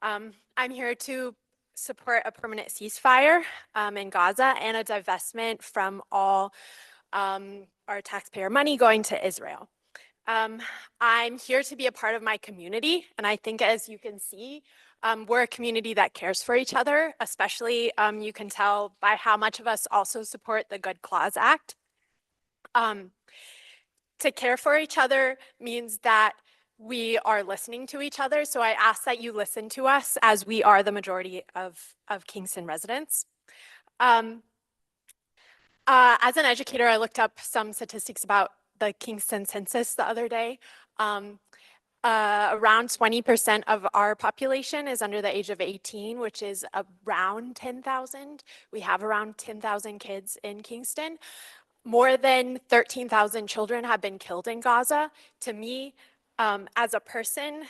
I'm here to support a permanent ceasefire in Gaza and a divestment from all our taxpayer money going to Israel. I'm here to be a part of my community, and I think, as you can see, we're a community that cares for each other, especially you can tell by how much of us also support the Good Clause Act. To care for each other means that we are listening to each other, so I ask that you listen to us, as we are the majority of Kingston residents. As an educator, I looked up some statistics about the Kingston census the other day. Around 20% of our population is under the age of 18, which is around 10,000. We have around 10,000 kids in Kingston. More than 13,000 children have been killed in Gaza. To me, as a person,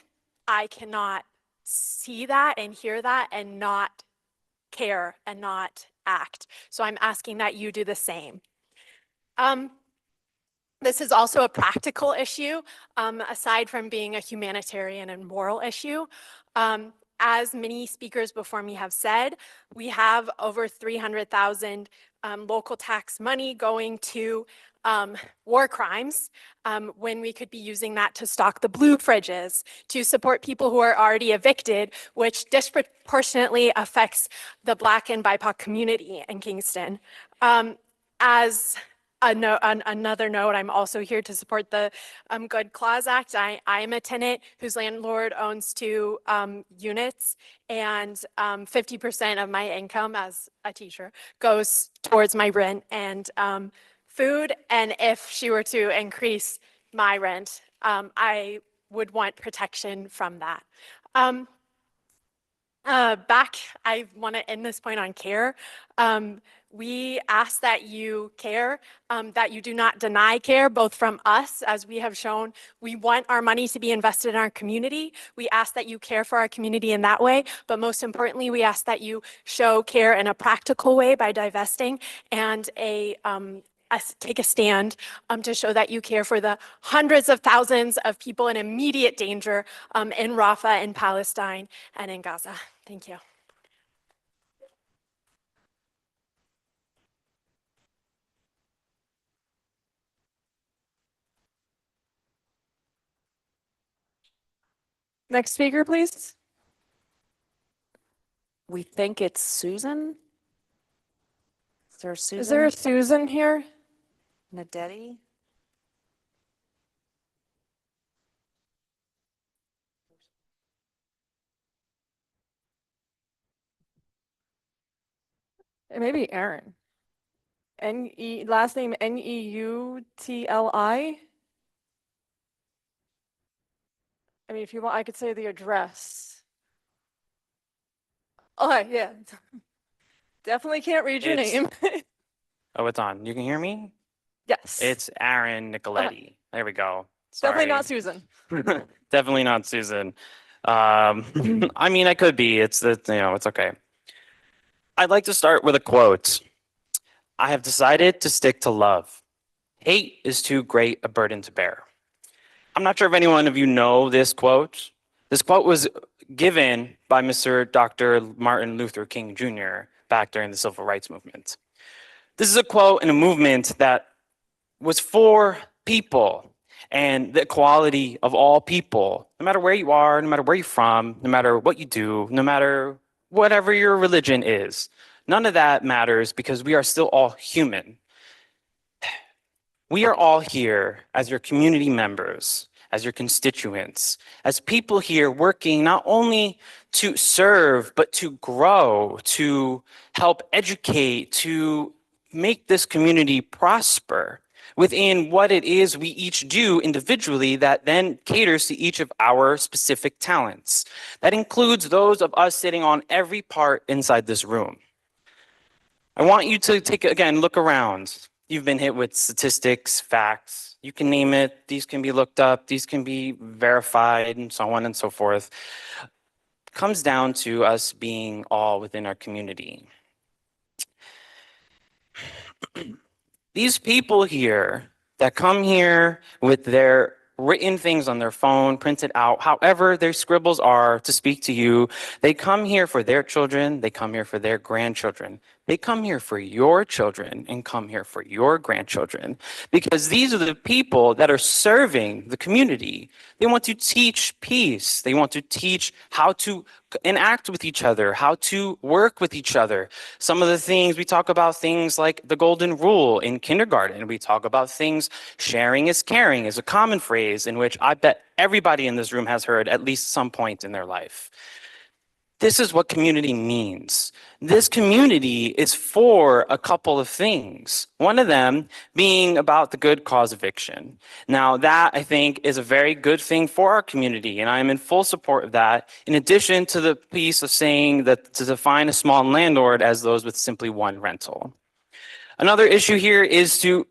I cannot see that and hear that and not care and not act. So I'm asking that you do the same. This is also a practical issue, aside from being a humanitarian and moral issue. As many speakers before me have said, we have over 300,000 local tax money going to war crimes when we could be using that to stock the blue fridges, to support people who are already evicted, which disproportionately affects the Black and BIPOC community in Kingston. As another note, I'm also here to support the Good Clause Act. I am a tenant whose landlord owns 2 units, and 50% of my income as a teacher goes towards my rent and food. And if she were to increase my rent, I would want protection from that. I want to end this point on care. We ask that you care, that you do not deny care, both from us, as we have shown. We want our money to be invested in our community. We ask that you care for our community in that way, but most importantly, we ask that you show care in a practical way by divesting and take a stand to show that you care for the hundreds of thousands of people in immediate danger in Rafah, in Palestine, and in Gaza. Thank you. Next speaker, please. We think it's Susan? Is there a Susan? Is there a Susan here? Nadetti? It may be Aaron. Last name Neutli. I mean, if you want, I could say the address. Oh, yeah. Definitely can't read your name. Oh, it's on. You can hear me? Yes. It's Aaron Nicoletti. There we go. Definitely Sorry. not Susan. Definitely not Susan. I mean, I could be. It's okay. I'd like to start with a quote. I have decided to stick to love. Hate is too great a burden to bear. I'm not sure if any one of you know this quote. This quote was given by Mr. Dr. Martin Luther King Jr. back during the Civil Rights Movement. This is a quote in a movement that was for people and the equality of all people, no matter where you are, no matter where you're from, no matter what you do, no matter whatever your religion is. None of that matters because we are still all human. We are all here as your community members, as your constituents, as people here working not only to serve, but to grow, to help educate, to make this community prosper within what it is we each do individually that then caters to each of our specific talents. That includes those of us sitting on every part inside this room. I want you to look around. You've been hit with statistics, facts, you can name it. These can be looked up, these can be verified, and so on and so forth. It comes down to us being all within our community. These people here that come here with their written things on their phone, printed out, however their scribbles are to speak to you, they come here for their children, they come here for their grandchildren. They come here for your children and come here for your grandchildren, because these are the people that are serving the community. They want to teach peace. They want to teach how to interact with each other, how to work with each other. Some of the things we talk about, things like the golden rule in kindergarten. We talk about things, sharing is caring is a common phrase in which I bet everybody in this room has heard at least some point in their life. this is what community means. This community is for a couple of things. One of them being about the good cause eviction. Now that I think is a very good thing for our community, and I am in full support of that. In addition to the piece of saying that to define a small landlord as those with simply one rental. Another issue here is to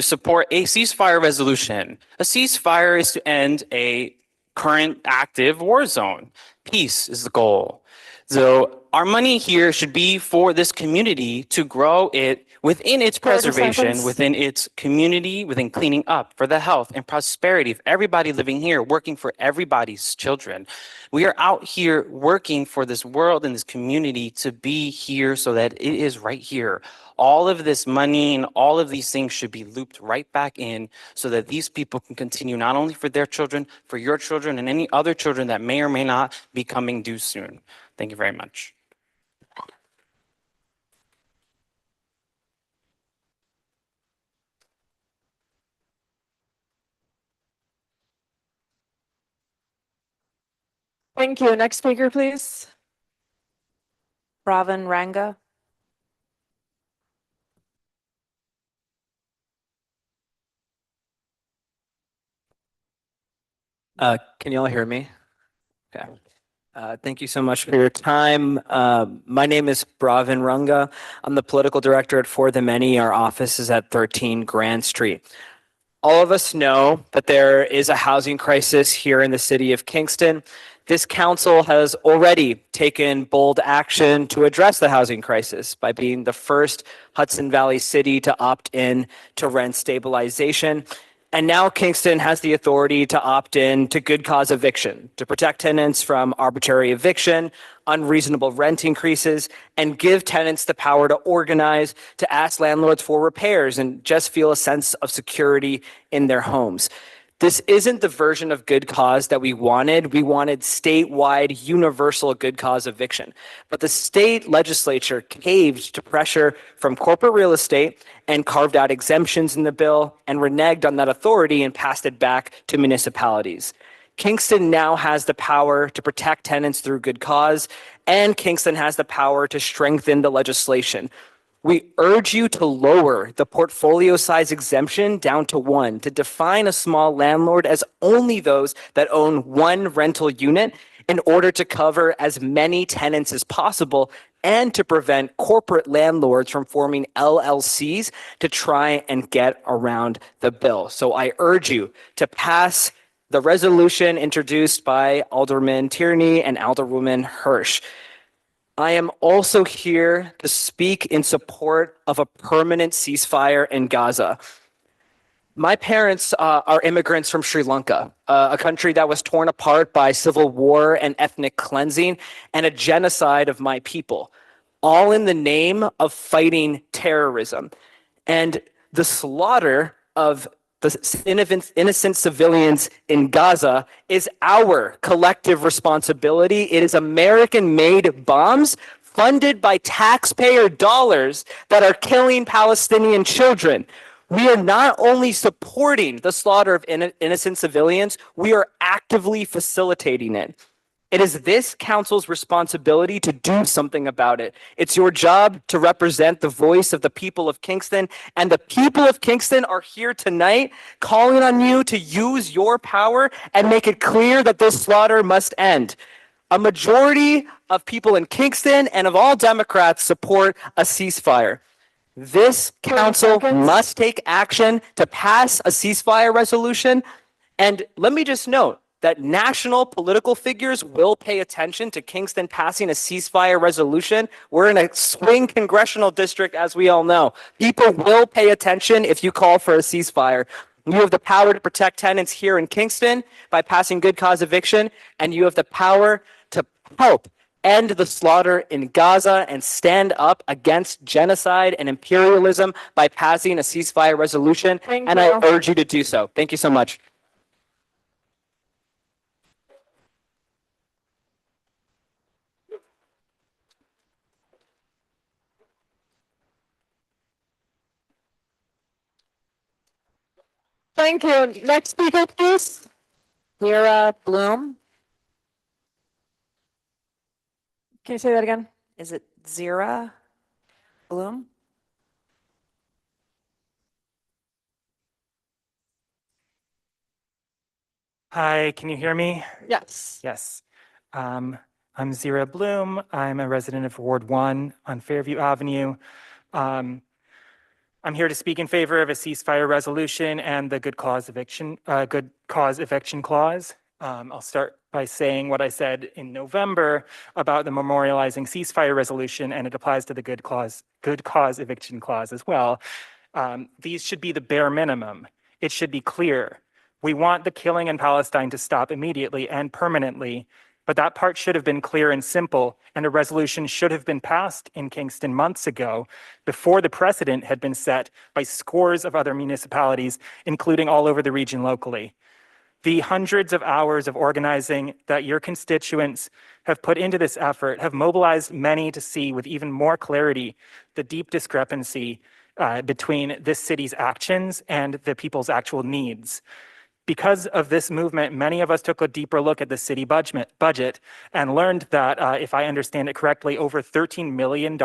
support a ceasefire resolution. A ceasefire is to end a current active war zone. Peace is the goal. So our money here should be for this community to grow it within its preservation, within its community, within cleaning up for the health and prosperity of everybody living here, working for everybody's children. We are out here working for this world and this community to be here so that it is right here. All of this money and all of these things should be looped right back in so that these people can continue not only for their children, for your children and any other children that may or may not be coming due soon. Thank you very much. Thank you. Next speaker, please. Pravin Ranga. Can you all hear me? Okay. Thank you so much for your time. My name is Pravin Ranga. I'm the political director at For the Many. Our office is at 13 Grand Street. All of us know that there is a housing crisis here in the city of Kingston. This council has already taken bold action to address the housing crisis by being the first Hudson Valley city to opt in to rent stabilization. And now Kingston has the authority to opt in to good cause eviction, to protect tenants from arbitrary eviction, unreasonable rent increases, and give tenants the power to organize, to ask landlords for repairs, and just feel a sense of security in their homes. This isn't the version of good cause that we wanted. We wanted statewide, universal good cause eviction. But the state legislature caved to pressure from corporate real estate and carved out exemptions in the bill and reneged on that authority and passed it back to municipalities. Kingston now has the power to protect tenants through good cause, and Kingston has the power to strengthen the legislation. We urge you to lower the portfolio size exemption down to 1, to define a small landlord as only those that own one rental unit in order to cover as many tenants as possible and to prevent corporate landlords from forming LLCs to try and get around the bill. So I urge you to pass the resolution introduced by Alderman Tierney and Alderwoman Hirsch. I am also here to speak in support of a permanent ceasefire in Gaza. My parents are immigrants from Sri Lanka, a country that was torn apart by civil war and ethnic cleansing and a genocide of my people, all in the name of fighting terrorism. And the slaughter of the innocent civilians in Gaza is our collective responsibility. It is American-made bombs funded by taxpayer dollars that are killing Palestinian children. We are not only supporting the slaughter of innocent civilians, we are actively facilitating it. It is this council's responsibility to do something about it. It's your job to represent the voice of the people of Kingston, and the people of Kingston are here tonight calling on you to use your power and make it clear that this slaughter must end. A majority of people in Kingston and of all Democrats support a ceasefire. This council must take action to pass a ceasefire resolution. And let me just note that national political figures will pay attention to Kingston passing a ceasefire resolution. We're in a swing congressional district, as we all know. People will pay attention if you call for a ceasefire. You have the power to protect tenants here in Kingston by passing good cause eviction, and you have the power to help end the slaughter in Gaza and stand up against genocide and imperialism by passing a ceasefire resolution. And I urge you to do so. Thank you so much. Thank you. Next speaker, please. Vera Bloom. Can you say that again? Is it Zira Bloom? Hi, can you hear me? Yes. Yes. I'm Zira Bloom. I'm a resident of Ward 1 on Fairview Avenue. I'm here to speak in favor of a ceasefire resolution and the good cause eviction clause. I'll start by saying what I said in November about the memorializing ceasefire resolution, and it applies to the good cause eviction clause as well. These should be the bare minimum. It should be clear. We want the killing in Palestine to stop immediately and permanently, but that part should have been clear and simple, and a resolution should have been passed in Kingston months ago before the precedent had been set by scores of other municipalities, including all over the region locally. The hundreds of hours of organizing that your constituents have put into this effort have mobilized many to see with even more clarity the deep discrepancy between this city's actions and the people's actual needs. Because of this movement, many of us took a deeper look at the city budget and learned that, if I understand it correctly, over $13 million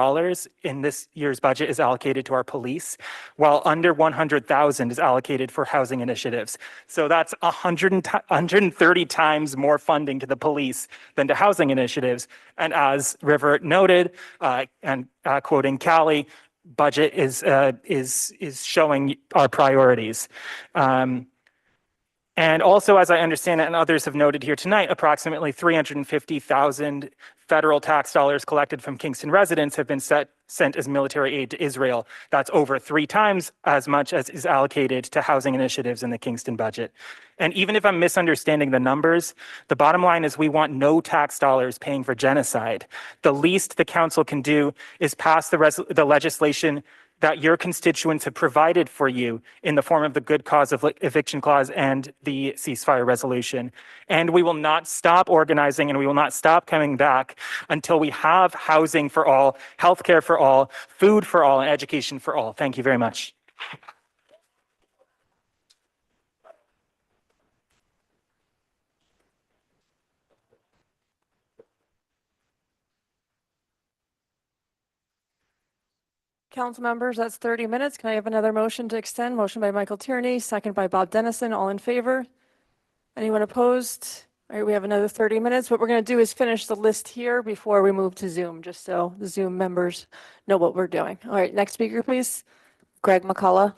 in this year's budget is allocated to our police, while under 100,000 is allocated for housing initiatives. So that's 130 times more funding to the police than to housing initiatives. And as River noted, and quoting Callie, budget is showing our priorities. And also, as I understand it, and others have noted here tonight, approximately 350,000 federal tax dollars collected from Kingston residents have been sent as military aid to Israel. That's over 3 times as much as is allocated to housing initiatives in the Kingston budget. And even if I'm misunderstanding the numbers, the bottom line is we want no tax dollars paying for genocide. The least the council can do is pass the legislation that your constituents have provided for you in the form of the good cause of eviction clause and the ceasefire resolution. And we will not stop organizing, and we will not stop coming back until we have housing for all, healthcare for all, food for all, and education for all. Thank you very much. Council members, that's 30 minutes. Can I have another motion to extend? Motion by Michael Tierney, second by Bob Dennison. All in favor? Anyone opposed? All right, we have another 30 minutes. What we're going to do is finish the list here before we move to Zoom, just so the Zoom members know what we're doing. All right, next speaker, please. Greg McCullough.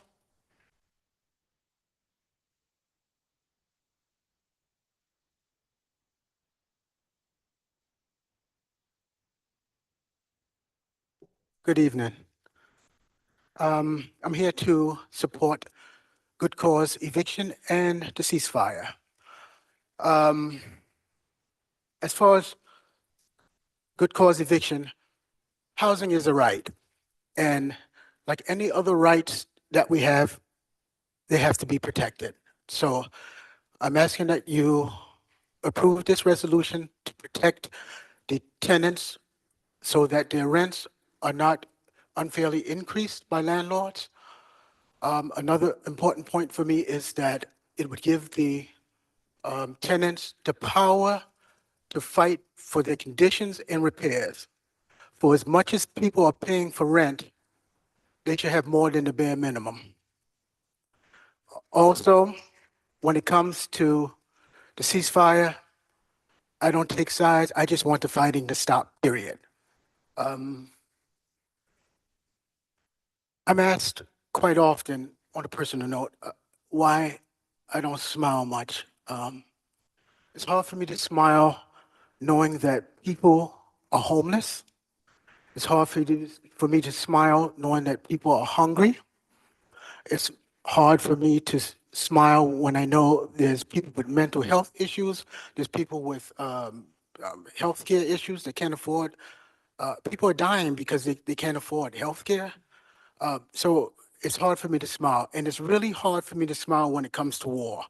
Good evening. I'm here to support good cause eviction and the ceasefire. As far as good cause eviction, housing is a right. And like any other rights that we have, they have to be protected. So I'm asking that you approve this resolution to protect the tenants so that their rents are not unfairly increased by landlords. Another important point for me is that it would give the tenants the power to fight for their conditions and repairs. For as much as people are paying for rent, they should have more than the bare minimum. Also, when it comes to the ceasefire, I don't take sides. I just want the fighting to stop, period. I'm asked quite often on a personal note why I don't smile much. It's hard for me to smile knowing that people are homeless. It's hard for me to smile knowing that people are hungry. It's hard for me to smile when I know there's people with mental health issues, there's people with healthcare issues that can't afford. People are dying because they can't afford healthcare. So it's hard for me to smile, and it's really hard for me to smile when it comes to war.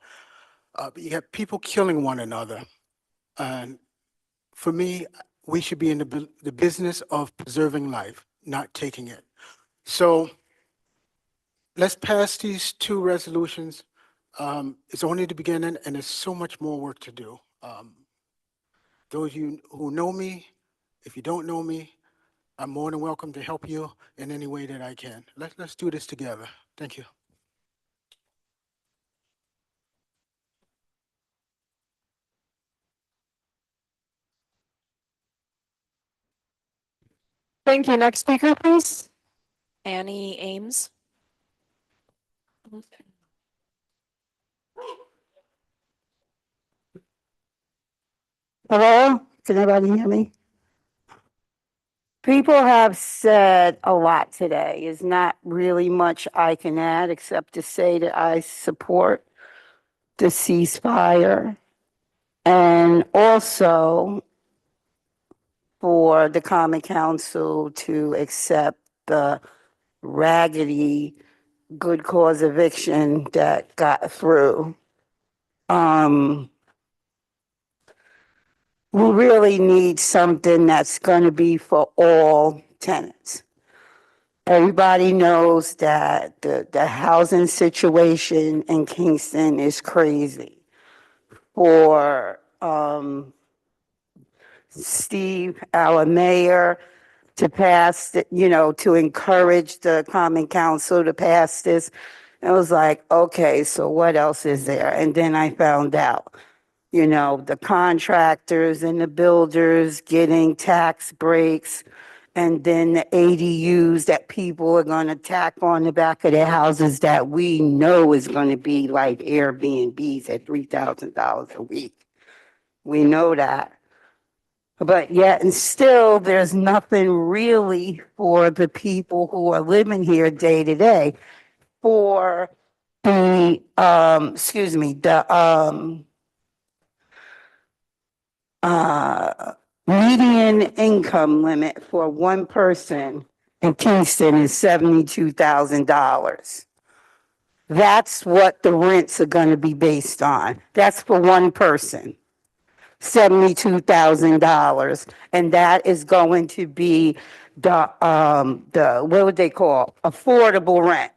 You have people killing one another, and for me, we should be in the business of preserving life, not taking it. So let's pass these 2 resolutions. It's only the beginning, and there's so much more work to do. Those of you who know me If you don't know me, I'm more than welcome to help you in any way that I can. Let's do this together. Thank you. Thank you. Next speaker, please. Annie Ames. Hello? Can everybody hear me? People have said a lot today. There's not really much I can add except to say that I support the ceasefire and also for the Common Council to accept the raggedy good cause eviction that got through. We really need something that's going to be for all tenants. Everybody knows that the housing situation in Kingston is crazy. For Steve, our mayor, to pass, to encourage the Common Council to pass this, I was like, okay, so what else is there? And then I found out, the contractors and the builders getting tax breaks, and then the ADUs that people are going to tack on the back of their houses that we know is going to be like Airbnbs at $3,000 a week. We know that. But yet and still, there's nothing really for the people who are living here day to day. For the, median income limit for one person in Kingston is $72,000. That's what the rents are going to be based on. That's for one person, $72,000, and that is going to be the what would they call, affordable rent.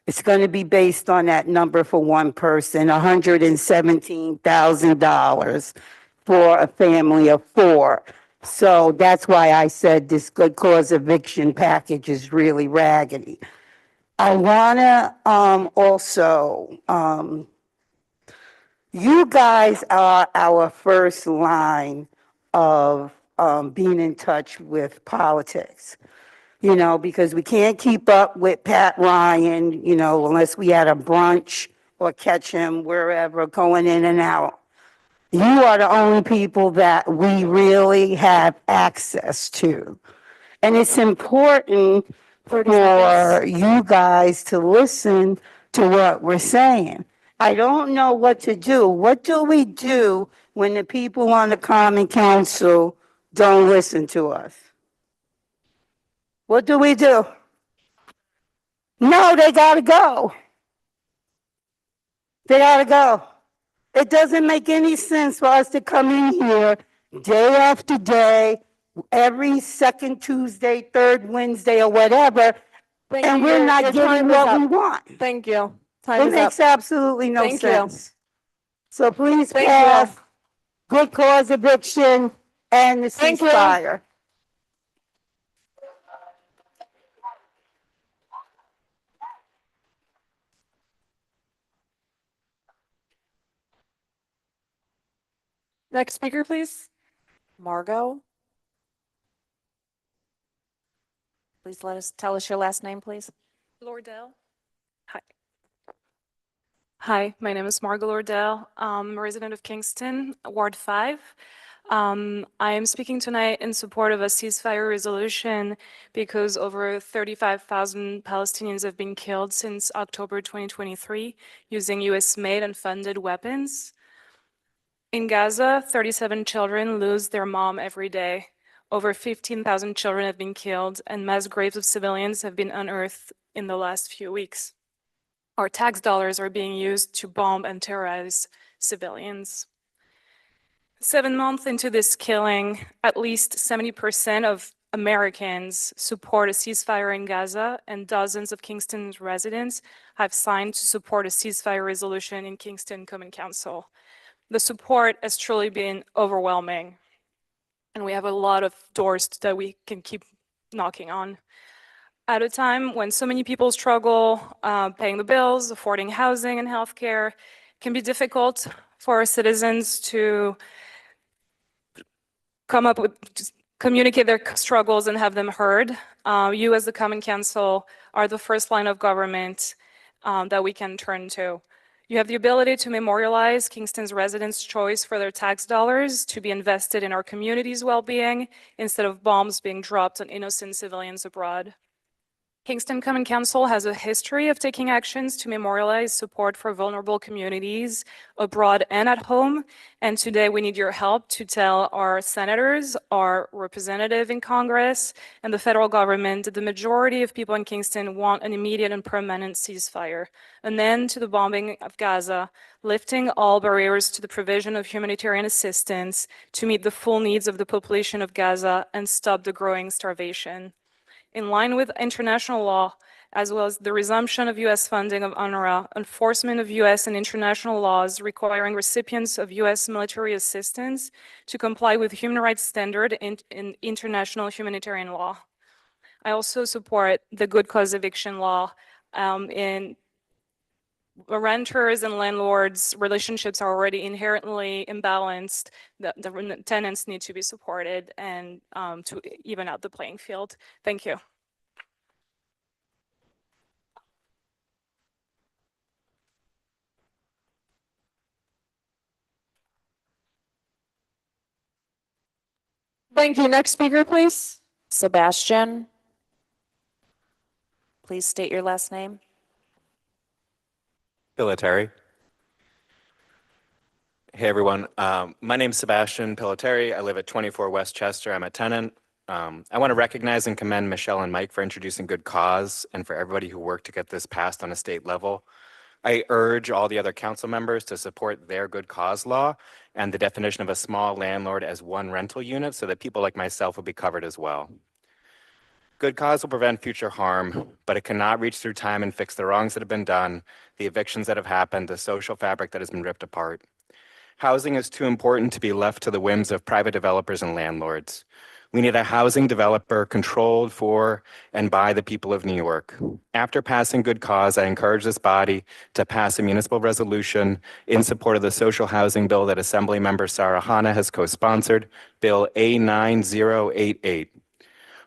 It's going to be based on that number for one person, $117,000 for a family of four. So that's why I said this good cause eviction package is really raggedy. I wanna also, you guys are our first line of being in touch with politics. Because we can't keep up with Pat Ryan, unless we had a brunch or catch him wherever going in and out. You are the only people that we really have access to. And it's important for you guys to listen to what we're saying. I don't know what to do. What do we do when the people on the Common Council don't listen to us? What do we do? No, they gotta go. They gotta go. It doesn't make any sense for us to come in here day after day, every second Tuesday, third Wednesday, or whatever, and we're not getting what we want. Thank you. Time It is makes up. absolutely no Thank you. sense. So please Thank pass you. good cause eviction and the Thank you. ceasefire. Next speaker, please. Margot. Please tell us your last name, please. Lordell. Hi. Hi, my name is Margot Lordell. I'm a resident of Kingston, Ward 5. I am speaking tonight in support of a ceasefire resolution because over 35,000 Palestinians have been killed since October 2023 using US-made and funded weapons. In Gaza, 37 children lose their mom every day. Over 15,000 children have been killed, and mass graves of civilians have been unearthed in the last few weeks. Our tax dollars are being used to bomb and terrorize civilians. 7 months into this killing, at least 70% of Americans support a ceasefire in Gaza, and dozens of Kingston's residents have signed to support a ceasefire resolution in Kingston Common Council. The support has truly been overwhelming. and we have a lot of doors that we can keep knocking on. At a time when so many people struggle paying the bills, affording housing and healthcare, it can be difficult for our citizens to come up with, just communicate their struggles and have them heard. You as the Common Council are the first line of government that we can turn to. You have the ability to memorialize Kingston's residents' choice for their tax dollars to be invested in our community's well-being instead of bombs being dropped on innocent civilians abroad. Kingston Common Council has a history of taking actions to memorialize support for vulnerable communities abroad and at home. And today we need your help to tell our senators, our representative in Congress, and the federal government that the majority of people in Kingston want an immediate and permanent ceasefire, an end to the bombing of Gaza, lifting all barriers to the provision of humanitarian assistance to meet the full needs of the population of Gaza and stop the growing starvation. In line with international law, as well as the resumption of U.S. funding of UNRWA, enforcement of U.S. and international laws requiring recipients of U.S. military assistance to comply with human rights standards in international humanitarian law. I also support the good cause eviction law. In renters and landlords' relationships are already inherently imbalanced. The tenants need to be supported and to even out the playing field. Thank you. Thank you. Next speaker, please. Sebastian, please state your last name. Pilotary. Hey, everyone. My name's Sebastian Pilotary. I live at 24 West Chester. I'm a tenant. I want to recognize and commend Michelle and Mike for introducing Good Cause and for everybody who worked to get this passed on a state level. I urge all the other council members to support their Good Cause law and the definition of a small landlord as one rental unit so that people like myself will be covered as well. Good cause will prevent future harm, but it cannot reach through time and fix the wrongs that have been done, the evictions that have happened, the social fabric that has been ripped apart. Housing is too important to be left to the whims of private developers and landlords. We need a housing developer controlled for and by the people of New York. After passing Good Cause, I encourage this body to pass a municipal resolution in support of the social housing bill that Assemblymember Sarah Hanna has co-sponsored, Bill A9088.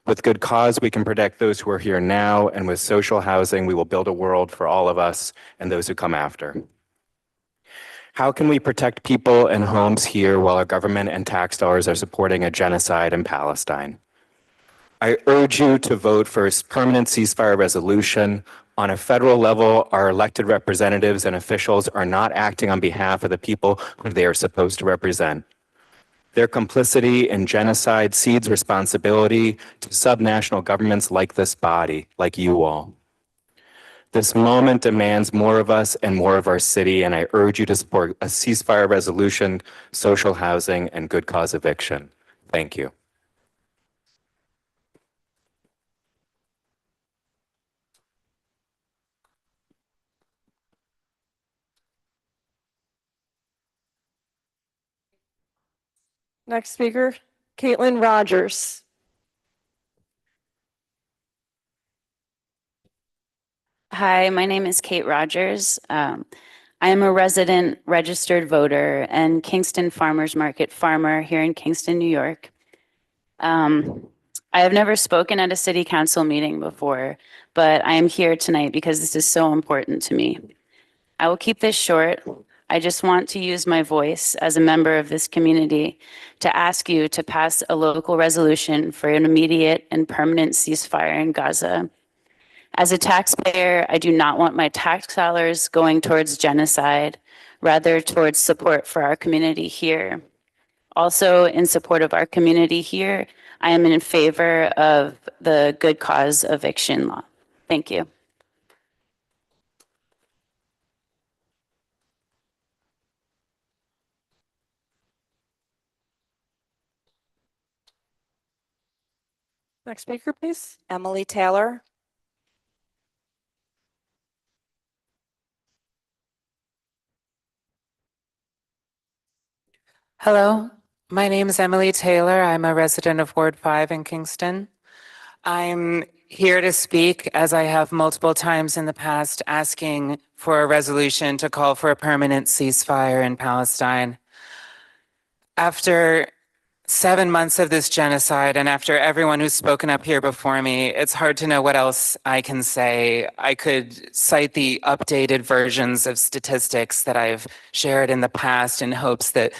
With Good Cause, we can protect those who are here now, and with social housing, we will build a world for all of us and those who come after. How can we protect people and homes here while our government and tax dollars are supporting a genocide in Palestine? I urge you to vote for a permanent ceasefire resolution. On a federal level, our elected representatives and officials are not acting on behalf of the people who they are supposed to represent. Their complicity in genocide cedes responsibility to subnational governments like this body, like you all. This moment demands more of us and more of our city, and I urge you to support a ceasefire resolution, social housing, and good cause eviction. Thank you. Next speaker, Caitlin Rogers. Hi, my name is Kate Rogers. I am a resident registered voter and Kingston Farmers Market farmer here in Kingston, New York. I have never spoken at a city council meeting before, but I am here tonight because this is so important to me. I will keep this short. I just want to use my voice as a member of this community to ask you to pass a local resolution for an immediate and permanent ceasefire in Gaza. As a taxpayer, I do not want my tax dollars going towards genocide, rather towards support for our community here. Also, in support of our community here, I am in favor of the good cause eviction law. Thank you. Next speaker, please. Emily Taylor. Hello, My name is Emily Taylor. I'm a resident of Ward 5 in Kingston. I'm here to speak, as I have multiple times in the past, asking for a resolution to call for a permanent ceasefire in Palestine. After 7 months of this genocide, and after everyone who's spoken up here before me, it's hard to know what else I can say. I could cite the updated versions of statistics that I've shared in the past in hopes that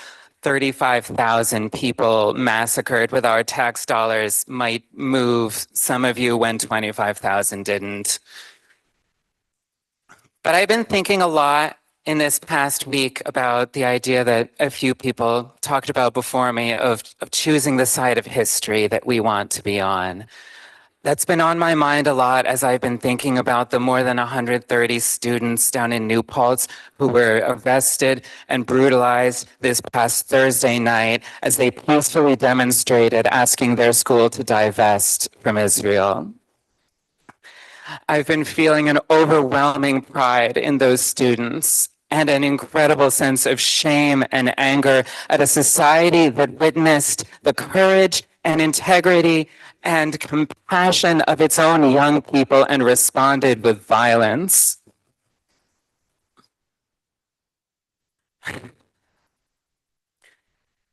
35,000 people massacred with our tax dollars might move some of you when 25,000 didn't. But I've been thinking a lot in this past week about the idea that a few people talked about before me of choosing the side of history that we want to be on. That's been on my mind a lot as I've been thinking about the more than 130 students down in New Paltz who were arrested and brutalized this past Thursday night as they peacefully demonstrated asking their school to divest from Israel. I've been feeling an overwhelming pride in those students and an incredible sense of shame and anger at a society that witnessed the courage and integrity and compassion of its own young people and responded with violence.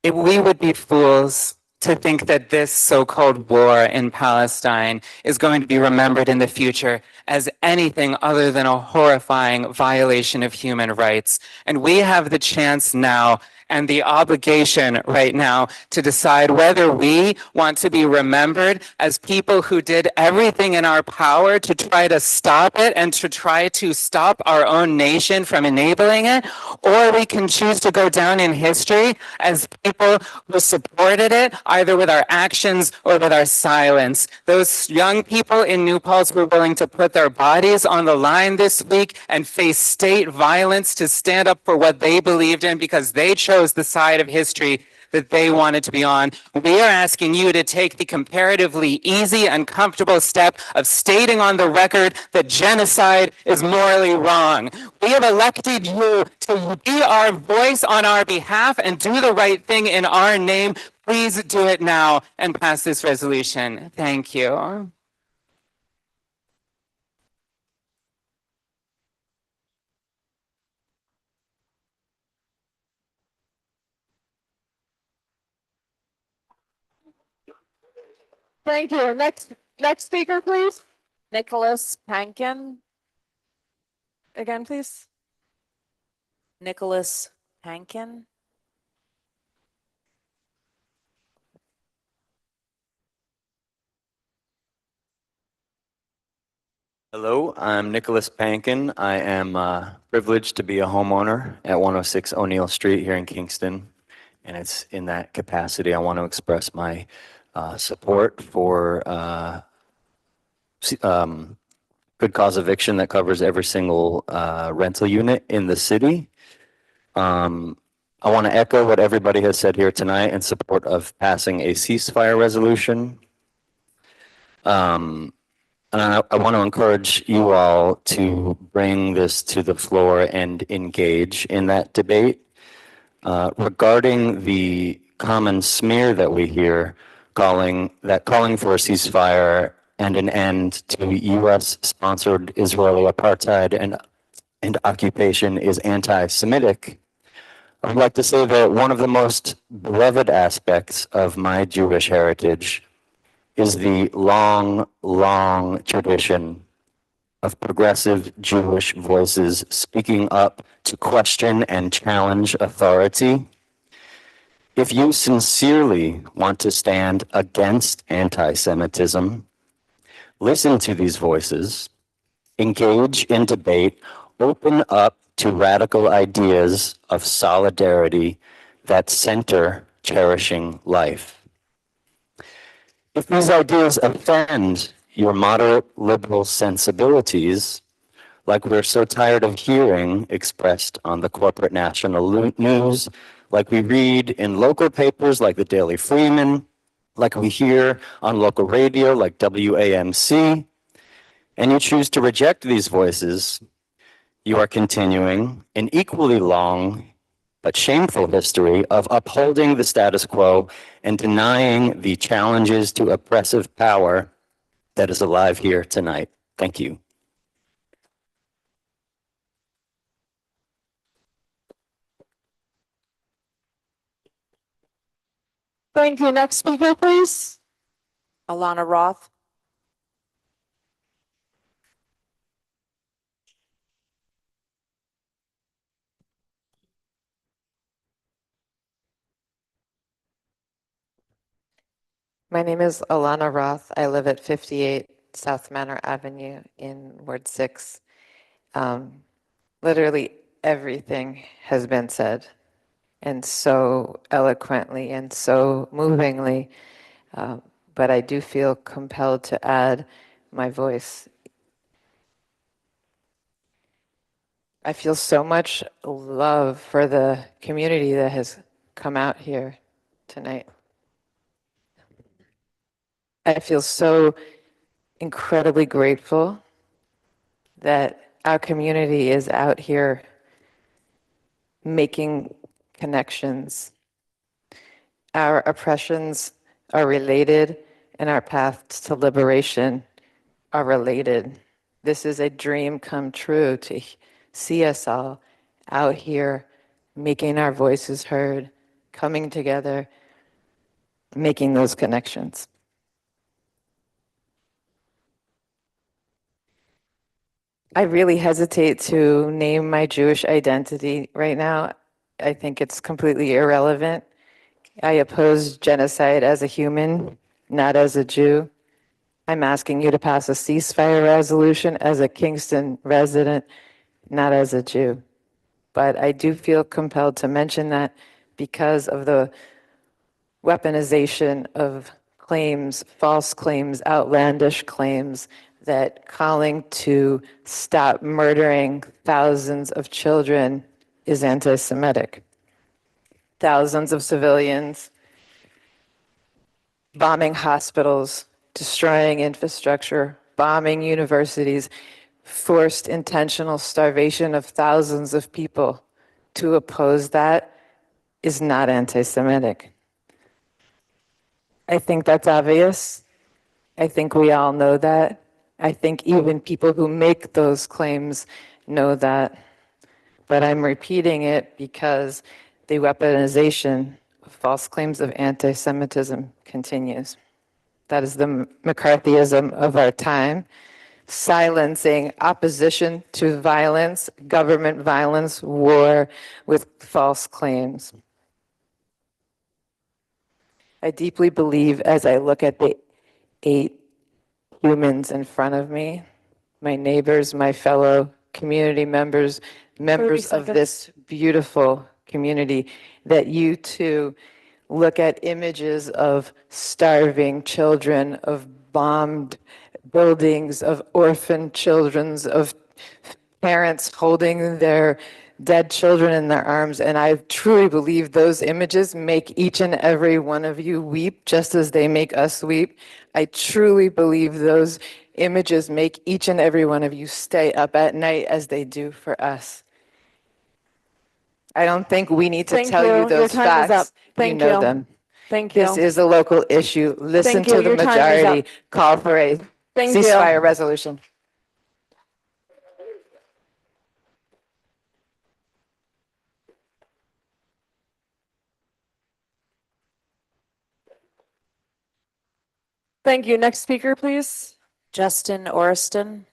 We would be fools to think that this so-called war in Palestine is going to be remembered in the future as anything other than a horrifying violation of human rights. And we have the chance now and the obligation right now to decide whether we want to be remembered as people who did everything in our power to try to stop it and to try to stop our own nation from enabling it, or we can choose to go down in history as people who supported it, either with our actions or with our silence. Those young people in New Paltz were willing to put their bodies on the line this week and face state violence to stand up for what they believed in because they chose the side of history that they wanted to be on. We are asking you to take the comparatively easy and comfortable step of stating on the record that genocide is morally wrong. We have elected you to be our voice on our behalf and do the right thing in our name. Please do it now and pass this resolution. Thank you. Thank you. Next speaker, please. Nicholas Pankin. Again, please. Nicholas Pankin. Hello, I'm Nicholas Pankin. I am privileged to be a homeowner at 106 O'Neill Street here in Kingston. And it's in that capacity I want to express my support for good cause eviction that covers every single rental unit in the city. I want to echo what everybody has said here tonight in support of passing a ceasefire resolution. And I want to encourage you all to bring this to the floor and engage in that debate. Regarding the common smear that we hear calling for a ceasefire and an end to U.S.-sponsored Israeli apartheid and occupation is anti-Semitic, I would like to say that one of the most beloved aspects of my Jewish heritage is the long, long tradition of progressive Jewish voices speaking up to question and challenge authority. If you sincerely want to stand against anti-Semitism, listen to these voices, engage in debate, open up to radical ideas of solidarity that center cherishing life. If these ideas offend your moderate liberal sensibilities, like we're so tired of hearing expressed on the corporate national news, like we read in local papers like the Daily Freeman, like we hear on local radio like WAMC, and you choose to reject these voices, you are continuing an equally long but shameful history of upholding the status quo and denying the challenges to oppressive power that is alive here tonight. Thank you. Thank you. Next speaker, please. Alana Roth. My name is Alana Roth. I live at 58 South Manor Avenue in Ward 6. Literally everything has been said, and so eloquently and so movingly, but I do feel compelled to add my voice. I feel so much love for the community that has come out here tonight. I feel so incredibly grateful that our community is out here making connections. Our oppressions are related, and our paths to liberation are related. This is a dream come true to see us all out here making our voices heard, coming together, making those connections. I really hesitate to name my Jewish identity right now. I think it's completely irrelevant. I oppose genocide as a human, not as a Jew. I'm asking you to pass a ceasefire resolution as a Kingston resident, not as a Jew. But I do feel compelled to mention that because of the weaponization of claims, false claims, outlandish claims, that calling to stop murdering thousands of children is anti-Semitic. Thousands of civilians bombing hospitals, destroying infrastructure, bombing universities, forced intentional starvation of thousands of people. To oppose that is not anti-Semitic. I think that's obvious. I think we all know that. I think even people who make those claims know that. But I'm repeating it because the weaponization of false claims of anti-Semitism continues. That is the McCarthyism of our time, silencing opposition to violence, government violence, war with false claims. I deeply believe as I look at the 8 humans in front of me, my neighbors, my fellow community members, members of this beautiful community, that you too look at images of starving children, of bombed buildings, of orphan children, of parents holding their dead children in their arms. And I truly believe those images make each and every one of you weep just as they make us weep. I truly believe those images make each and every one of you stay up at night as they do for us. I don't think we need to Thank tell you Your those time is up. facts. Thank You know you. them. Thank you. This is a local issue. Listen Thank you. to the Your time is majority. up. Call for a Thank you. ceasefire resolution. Thank you. Next speaker, please. Justin Orston.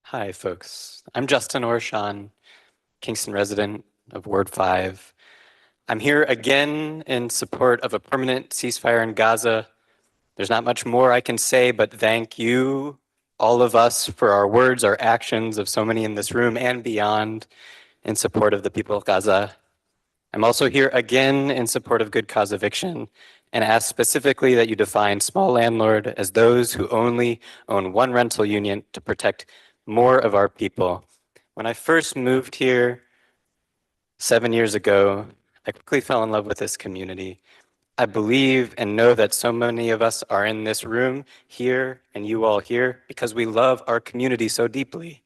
Hi, folks. I'm Justin Orshon, Kingston resident of Ward 5. I'm here again in support of a permanent ceasefire in Gaza. There's not much more I can say, but thank you, all of us, for our words, our actions of so many in this room and beyond in support of the people of Gaza. I'm also here again in support of good cause eviction and ask specifically that you define small landlord as those who only own one rental unit to protect more of our people. When I first moved here 7 years ago, I quickly fell in love with this community. I believe and know that so many of us are in this room here and you all here because we love our community so deeply.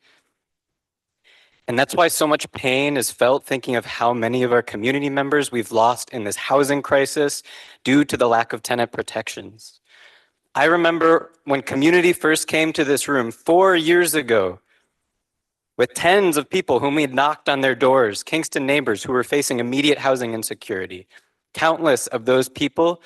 And that's why so much pain is felt thinking of how many of our community members we've lost in this housing crisis due to the lack of tenant protections. I remember when community first came to this room 4 years ago with tens of people whom we had knocked on their doors, Kingston neighbors who were facing immediate housing insecurity. Countless of those people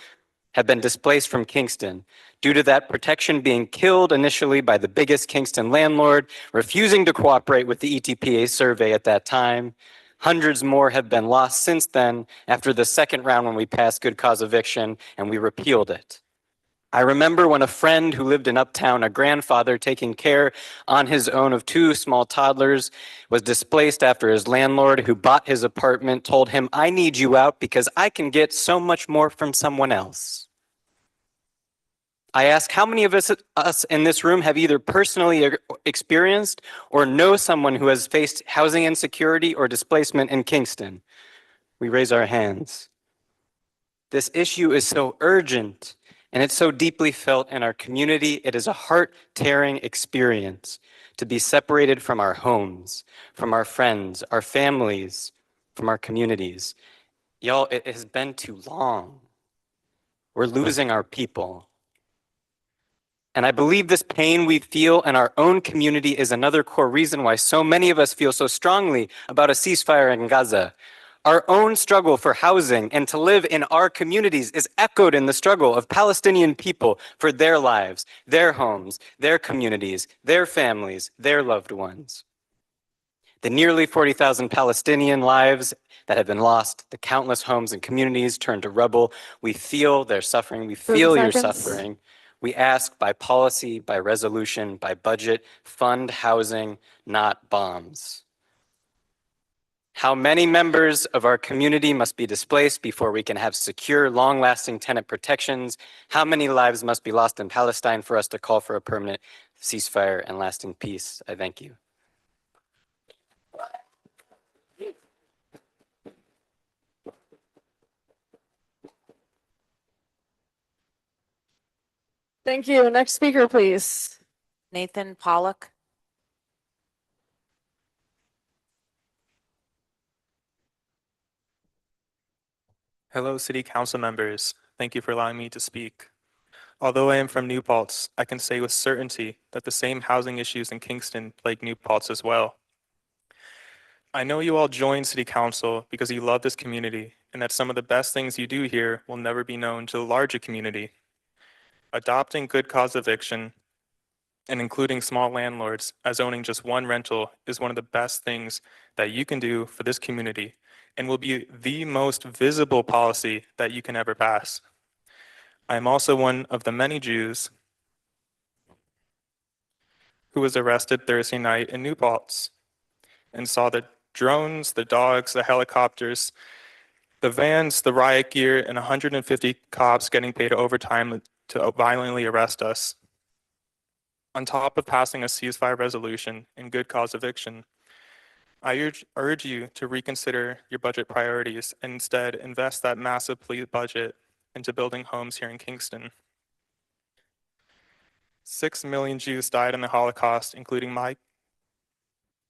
have been displaced from Kingston due to that protection being killed initially by the biggest Kingston landlord, refusing to cooperate with the ETPA survey at that time. Hundreds more have been lost since then after the second round when we passed good cause eviction and we repealed it. I remember when a friend who lived in Uptown, a grandfather taking care on his own of 2 small toddlers, was displaced after his landlord who bought his apartment told him, "I need you out because I can get so much more from someone else." I ask how many of us in this room have either personally experienced or know someone who has faced housing insecurity or displacement in Kingston? We raise our hands. This issue is so urgent and it's so deeply felt in our community. It is a heart-tearing experience to be separated from our homes, from our friends, our families, from our communities. Y'all, it has been too long. We're losing our people. And I believe this pain we feel in our own community is another core reason why so many of us feel so strongly about a ceasefire in Gaza. Our own struggle for housing and to live in our communities is echoed in the struggle of Palestinian people for their lives, their homes, their communities, their families, their loved ones. The nearly 40,000 Palestinian lives that have been lost, the countless homes and communities turned to rubble. We feel their suffering. We 30 feel your seconds. suffering. We ask by policy, by resolution, by budget, fund housing, not bombs. How many members of our community must be displaced before we can have secure, long-lasting tenant protections? How many lives must be lost in Palestine for us to call for a permanent ceasefire and lasting peace? I thank you. Thank you. Next speaker, please. Nathan Pollock. Hello, City Council members. Thank you for allowing me to speak. Although I am from New Paltz, I can say with certainty that the same housing issues in Kingston plague New Paltz as well. I know you all joined City Council because you love this community and that some of the best things you do here will never be known to the larger community. Adopting good cause eviction and including small landlords as owning just one rental is one of the best things that you can do for this community and will be the most visible policy that you can ever pass. I am also one of the many Jews who was arrested Thursday night in New Paltz and saw the drones, the dogs, the helicopters, the vans, the riot gear, and 150 cops getting paid overtime to violently arrest us. On top of passing a ceasefire resolution and good cause eviction, I urge you to reconsider your budget priorities and instead invest that massive police budget into building homes here in Kingston. 6 million Jews died in the Holocaust, including my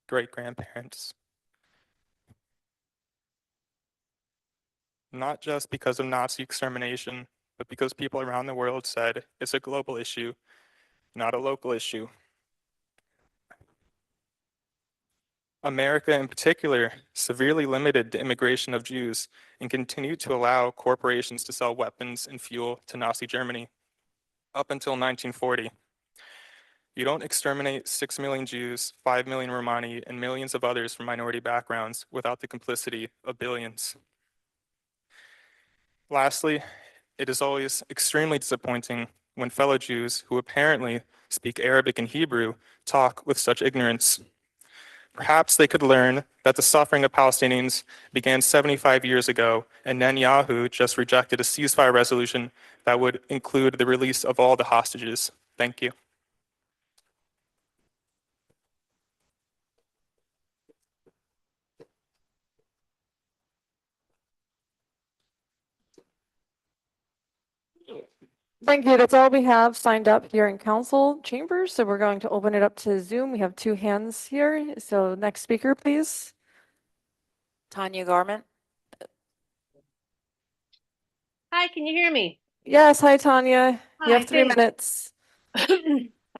great-grandparents. Not just because of Nazi extermination, but because people around the world said it's a global issue, not a local issue. America in particular severely limited the immigration of Jews and continued to allow corporations to sell weapons and fuel to Nazi Germany up until 1940. You don't exterminate 6 million Jews, 5 million Romani, and millions of others from minority backgrounds without the complicity of billions. Lastly, it is always extremely disappointing when fellow Jews who apparently speak Arabic and Hebrew talk with such ignorance. Perhaps they could learn that the suffering of Palestinians began 75 years ago, and Netanyahu just rejected a ceasefire resolution that would include the release of all the hostages. Thank you. Thank you. That's all we have signed up here in council chambers. So we're going to open it up to Zoom. We have 2 hands here. So next speaker, please. Tanya Garment. Hi, can you hear me? Yes. Hi, Tanya. You Hi, have 3 thanks. minutes.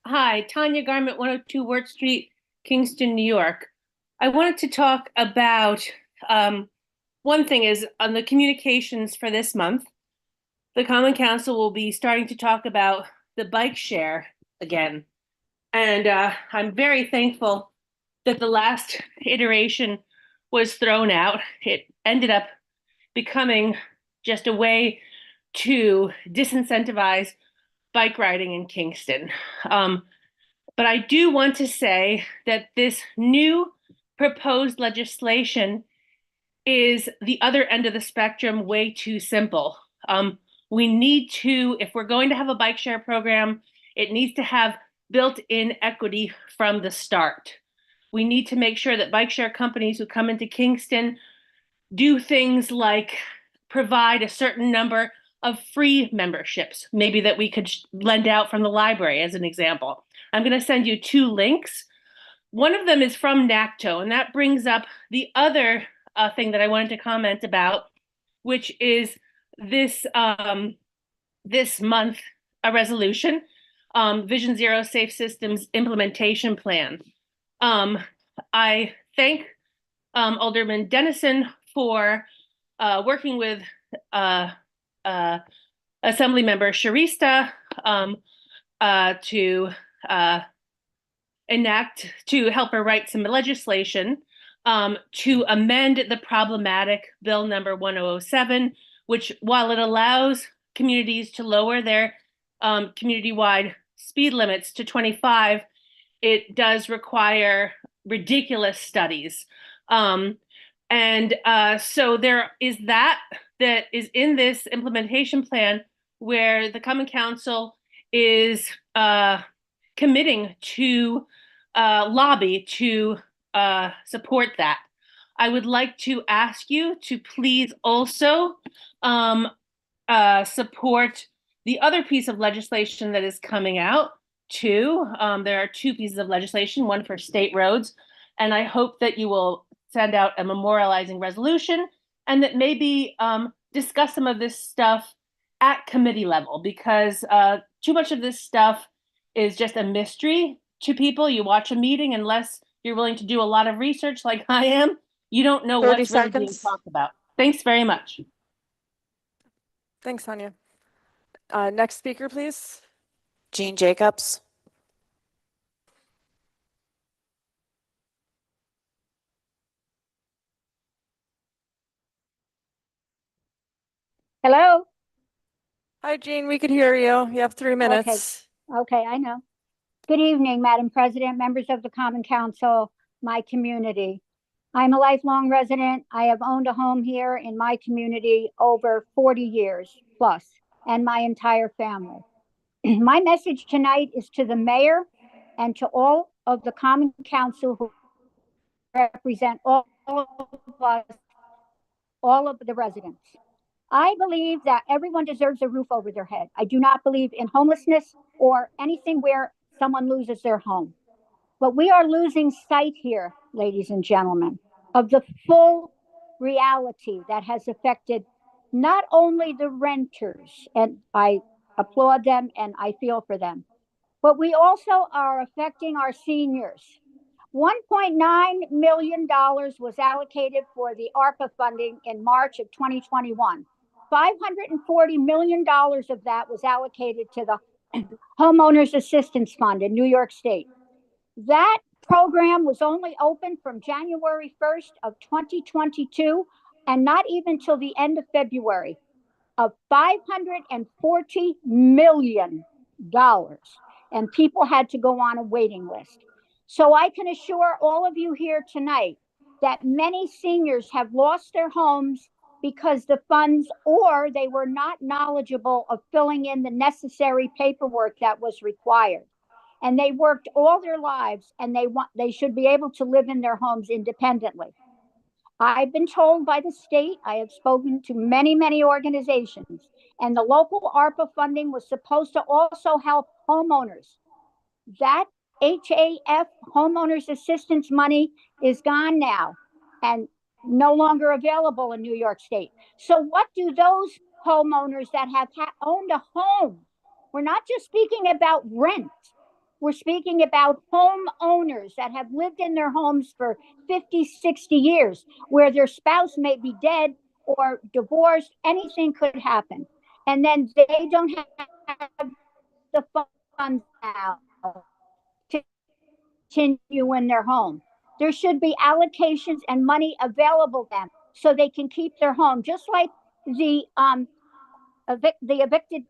Hi, Tanya Garment, 102 Wirt Street, Kingston, New York. I wanted to talk about one thing is on the communications for this month. The Common Council will be starting to talk about the bike share again. And I'm very thankful that the last iteration was thrown out. It ended up becoming just a way to disincentivize bike riding in Kingston. But I do want to say that this new proposed legislation is the other end of the spectrum, way too simple. We need to, if we're going to have a bike share program, it needs to have built-in equity from the start. We need to make sure that bike share companies who come into Kingston do things like provide a certain number of free memberships, maybe that we could lend out from the library as an example. I'm going to send you 2 links. One of them is from NACTO, and that brings up the other thing that I wanted to comment about, which is this this month a resolution, Vision Zero Safe Systems Implementation Plan. I thank Alderman Dennison for working with Assemblymember Sharista to help her write some legislation to amend the problematic Bill number 1007, which, while it allows communities to lower their community-wide speed limits to 25, it does require ridiculous studies. So there is that is in this implementation plan where the Common Council is committing to lobby to support that. I would like to ask you to please also support the other piece of legislation that is coming out too. There are 2 pieces of legislation, one for state roads, and I hope that you will send out a memorializing resolution and that maybe discuss some of this stuff at committee level, because too much of this stuff is just a mystery to people. You watch a meeting, unless you're willing to do a lot of research like I am, you don't know 30 what's really being seconds. talked about. Thanks very much. Thanks, Tanya. Next speaker, please. Jean Jacobs. Hello? Hi, Jean. We could hear you. You have 3 minutes. Okay, I know. Good evening, Madam President, members of the Common Council, my community. I'm a lifelong resident. I have owned a home here in my community over 40 years plus, and my entire family. My message tonight is to the mayor and to all of the Common Council who represent all of us, all of the residents. I believe that everyone deserves a roof over their head. I do not believe in homelessness or anything where someone loses their home. But we are losing sight here, ladies and gentlemen, of the full reality that has affected not only the renters, and I applaud them and I feel for them, but we also are affecting our seniors. $1.9 million was allocated for the ARPA funding in March of 2021. $540 million of that was allocated to the Homeowners Assistance Fund in New York State. That program was only open from January 1st of 2022 and not even till the end of February, of $540 million. And people had to go on a waiting list. So I can assure all of you here tonight that many seniors have lost their homes because the funds, or they were not knowledgeable of filling in the necessary paperwork that was required. And they worked all their lives, and they should be able to live in their homes independently. I've been told by the state, I have spoken to many, many organizations, and the local ARPA funding was supposed to also help homeowners. That HAF, homeowners assistance money, is gone now and no longer available in New York State. So what do those homeowners that have owned a home, we're not just speaking about rent, we're speaking about homeowners that have lived in their homes for 50, 60 years, where their spouse may be dead or divorced, anything could happen. And then they don't have the funds now to continue in their home. There should be allocations and money available to them so they can keep their home, just like the evicted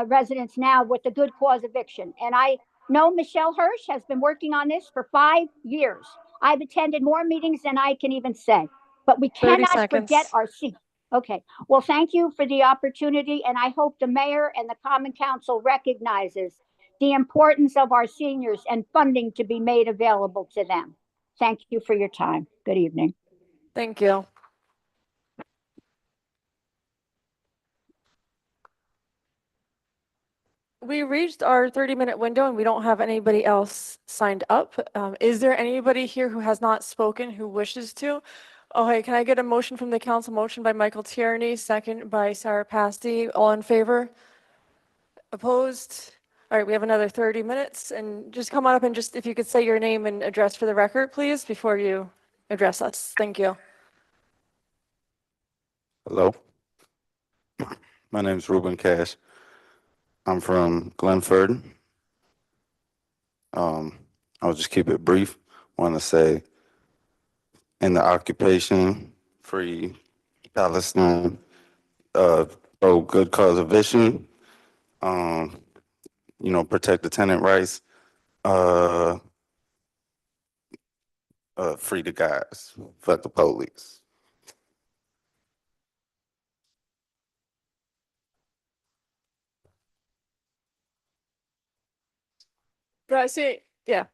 residents now with the good cause eviction. And I know Michelle Hirsch has been working on this for 5 years. I've attended more meetings than I can even say, but we 30 cannot forget seconds. our seat. Okay, well, thank you for the opportunity, and I hope the mayor and the Common Council recognizes the importance of our seniors and funding to be made available to them. Thank you for your time. Good evening. Thank you. We reached our 30-minute window and we don't have anybody else signed up. Is there anybody here who has not spoken who wishes to? Okay, can I get a motion from the council? Motion by Michael Tierney, second by Sarah Pasty. All in favor? Opposed? All right, we have another 30 minutes, and just come on up and just, if you could say your name and address for the record, please, before you address us. Thank you. Hello. My name is Ruben Cash. I'm from Glenford. I'll just keep it brief. Want to say, in the occupation, free Palestine, good cause eviction, protect the tenant rights, free the guys, fuck the police. But I see, yeah.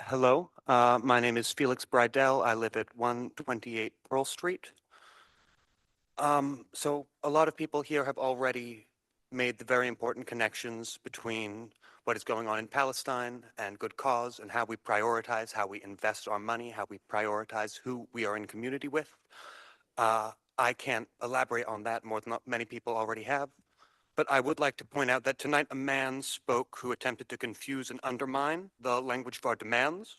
Hello, my name is Felix Bridell. I live at 128 Pearl Street. So a lot of people here have already made the very important connections between what is going on in Palestine and good cause and how we prioritize, how we invest our money, how we prioritize who we are in community with. I can't elaborate on that more than many people already have. But I would like to point out that tonight a man spoke who attempted to confuse and undermine the language of our demands.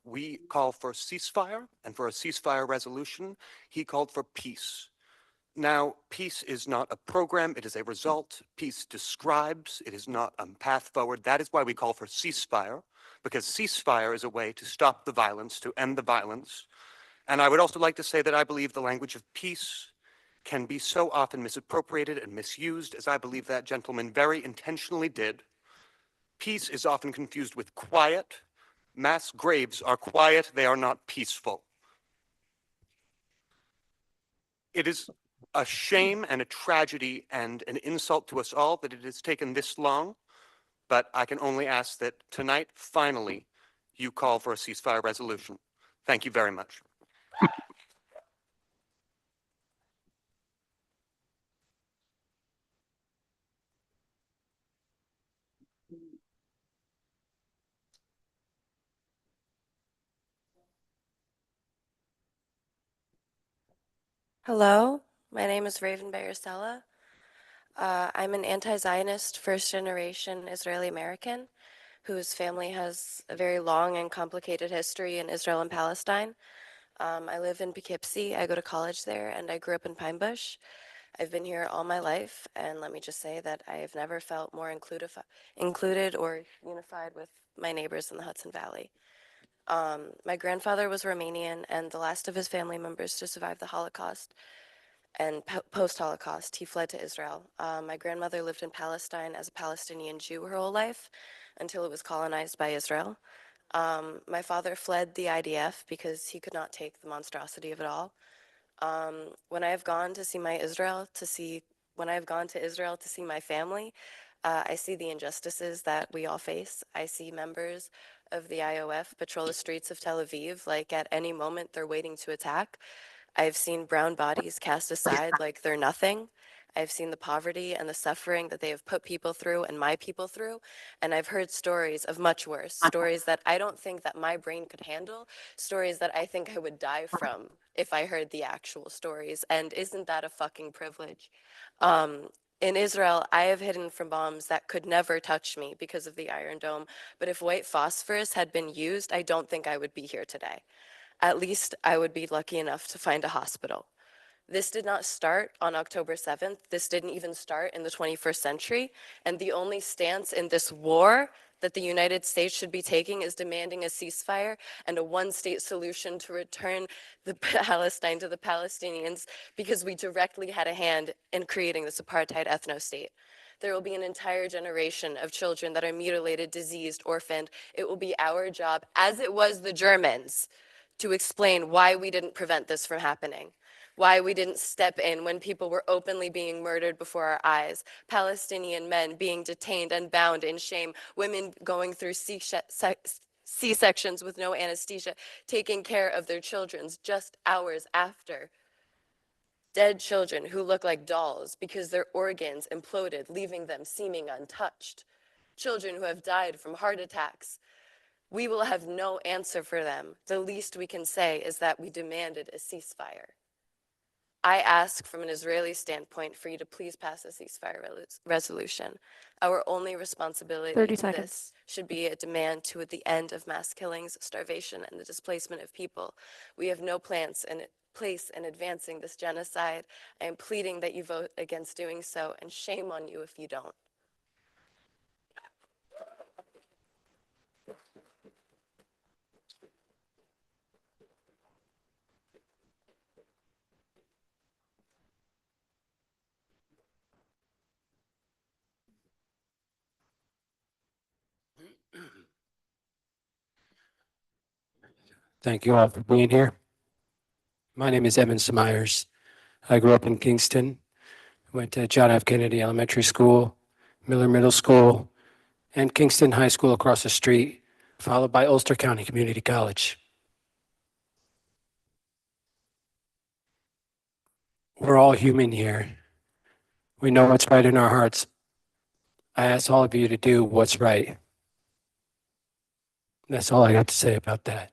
We call for ceasefire, and for a ceasefire resolution, he called for peace. Now, peace is not a program, it is a result. Peace describes, it is not a path forward. That is why we call for ceasefire, because ceasefire is a way to stop the violence, to end the violence. And I would also like to say that I believe the language of peace can be so often misappropriated and misused, as I believe that gentleman very intentionally did. Peace is often confused with quiet. Mass graves are quiet, they are not peaceful. It is a shame and a tragedy and an insult to us all that it has taken this long, but I can only ask that tonight, finally, you call for a ceasefire resolution. Thank you very much. Hello, my name is Raven Bayerstella. I'm an anti-Zionist first-generation Israeli American whose family has a very long and complicated history in Israel and Palestine. I live in Poughkeepsie, I go to college there, and I grew up in Pine Bush. I've been here all my life, and let me just say that I have never felt more included or unified with my neighbors in the Hudson Valley. My grandfather was Romanian and the last of his family members to survive the Holocaust. And post-Holocaust, he fled to Israel. My grandmother lived in Palestine as a Palestinian Jew her whole life until it was colonized by Israel. My father fled the IDF because he could not take the monstrosity of it all. When I have gone to see Israel to see my family, I see the injustices that we all face. I see members of the IOF patrol the streets of Tel Aviv like at any moment they're waiting to attack. I've seen brown bodies cast aside like they're nothing. I've seen the poverty and the suffering that they have put people through and my people through. And I've heard stories of much worse, stories that I don't think that my brain could handle, stories that I think I would die from if I heard the actual stories. And isn't that a fucking privilege? In Israel, I have hidden from bombs that could never touch me because of the Iron Dome. But if white phosphorus had been used, I don't think I would be here today. At least I would be lucky enough to find a hospital. This did not start on October 7th. This didn't even start in the 21st century. And the only stance in this war that the United States should be taking is demanding a ceasefire and a one-state solution to return the Palestine to the Palestinians because we directly had a hand in creating this apartheid ethno-state. There will be an entire generation of children that are mutilated, diseased, orphaned. It will be our job, as it was the Germans, to explain why we didn't prevent this from happening, why we didn't step in when people were openly being murdered before our eyes, Palestinian men being detained and bound in shame, women going through C-sections with no anesthesia, taking care of their children just hours after. Dead children who look like dolls because their organs imploded, leaving them seeming untouched. Children who have died from heart attacks. We will have no answer for them. The least we can say is that we demanded a ceasefire. I ask from an Israeli standpoint for you to please pass a ceasefire resolution. Our only responsibility 30 in seconds. this should be a demand to the end of mass killings, starvation, and the displacement of people. We have no plans in place in advancing this genocide. I am pleading that you vote against doing so, and shame on you if you don't. Thank you all for being here. My name is Evan Smyers. I grew up in Kingston, went to John F. Kennedy Elementary School, Miller Middle School, and Kingston High School across the street, followed by Ulster County Community College. We're all human here. We know what's right in our hearts. I ask all of you to do what's right. That's all I got to say about that.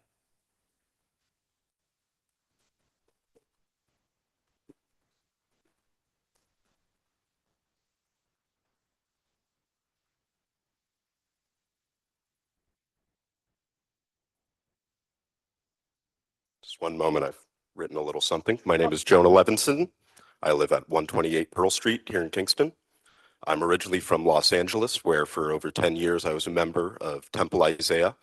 Just one moment, I've written a little something. My name is Jonah Levinson. I live at 128 Pearl Street here in Kingston. I'm originally from Los Angeles, where for over 10 years I was a member of Temple Isaiah.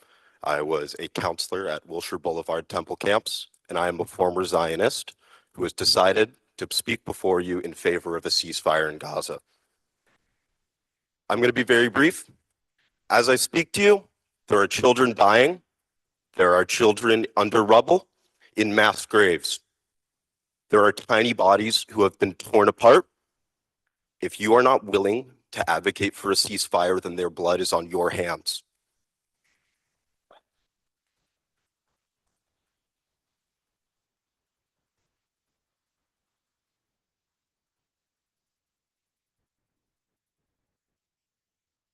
I was a counselor at Wilshire Boulevard Temple Camps, and I am a former Zionist who has decided to speak before you in favor of a ceasefire in Gaza. I'm going to be very brief. As I speak to you, there are children dying. There are children under rubble in mass graves. There are tiny bodies who have been torn apart. If you are not willing to advocate for a ceasefire, then their blood is on your hands.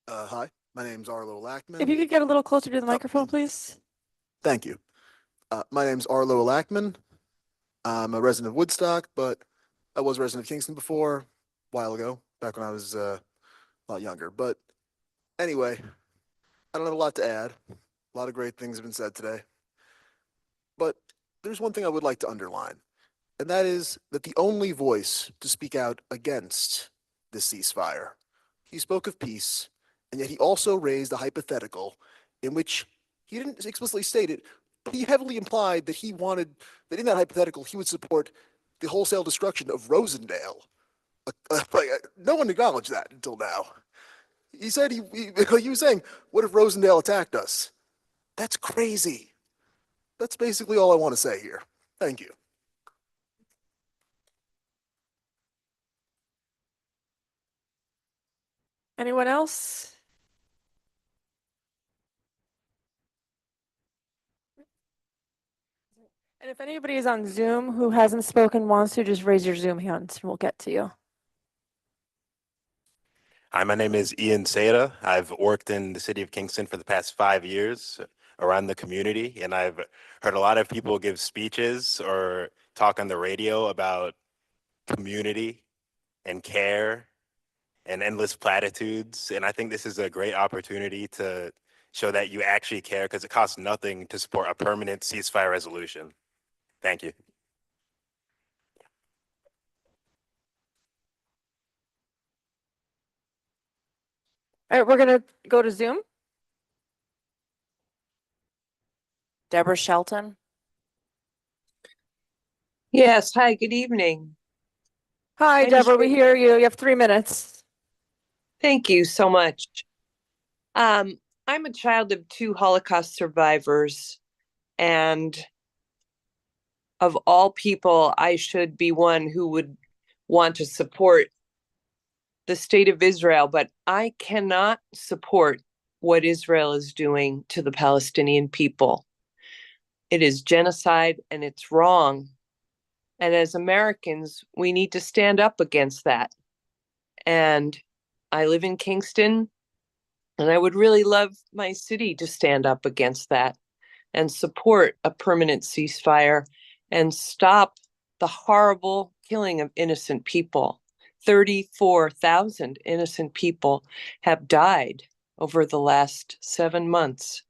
Hi, my name's Arlo Lackman. If you could get a little closer to the microphone, please. Thank you. My name's Arlo Lackman. I'm a resident of Woodstock, but I was a resident of Kingston before, a while ago, back when I was a lot younger. But anyway, I don't have a lot to add. A lot of great things have been said today. But there's one thing I would like to underline, and that is that the only voice to speak out against this ceasefire, he spoke of peace, and yet he also raised a hypothetical in which he didn't explicitly state it, but he heavily implied that he wanted, that in that hypothetical, he would support the wholesale destruction of Rosendale. No one acknowledged that until now. He said, he was saying, what if Rosendale attacked us? That's crazy. That's basically all I want to say here. Thank you. Anyone else? And if anybody is on Zoom who hasn't spoken, wants to, just raise your Zoom hands and we'll get to you. Hi, my name is Ian Seda. I've worked in the city of Kingston for the past 5 years around the community, and I've heard a lot of people give speeches or talk on the radio about community and care and endless platitudes. And I think this is a great opportunity to show that you actually care because it costs nothing to support a permanent ceasefire resolution. Thank you. All right, we're going to go to Zoom. Deborah Shelton. Yes, hi, good evening. Hi, Deborah, we hear you. You have 3 minutes. Thank you so much. I'm a child of 2 Holocaust survivors, and of all people, I should be one who would want to support the state of Israel, but I cannot support what Israel is doing to the Palestinian people. It is genocide and it's wrong. And as Americans, we need to stand up against that. And I live in Kingston, and I would really love my city to stand up against that and support a permanent ceasefire and stop the horrible killing of innocent people. 34,000 innocent people have died over the last 7 months.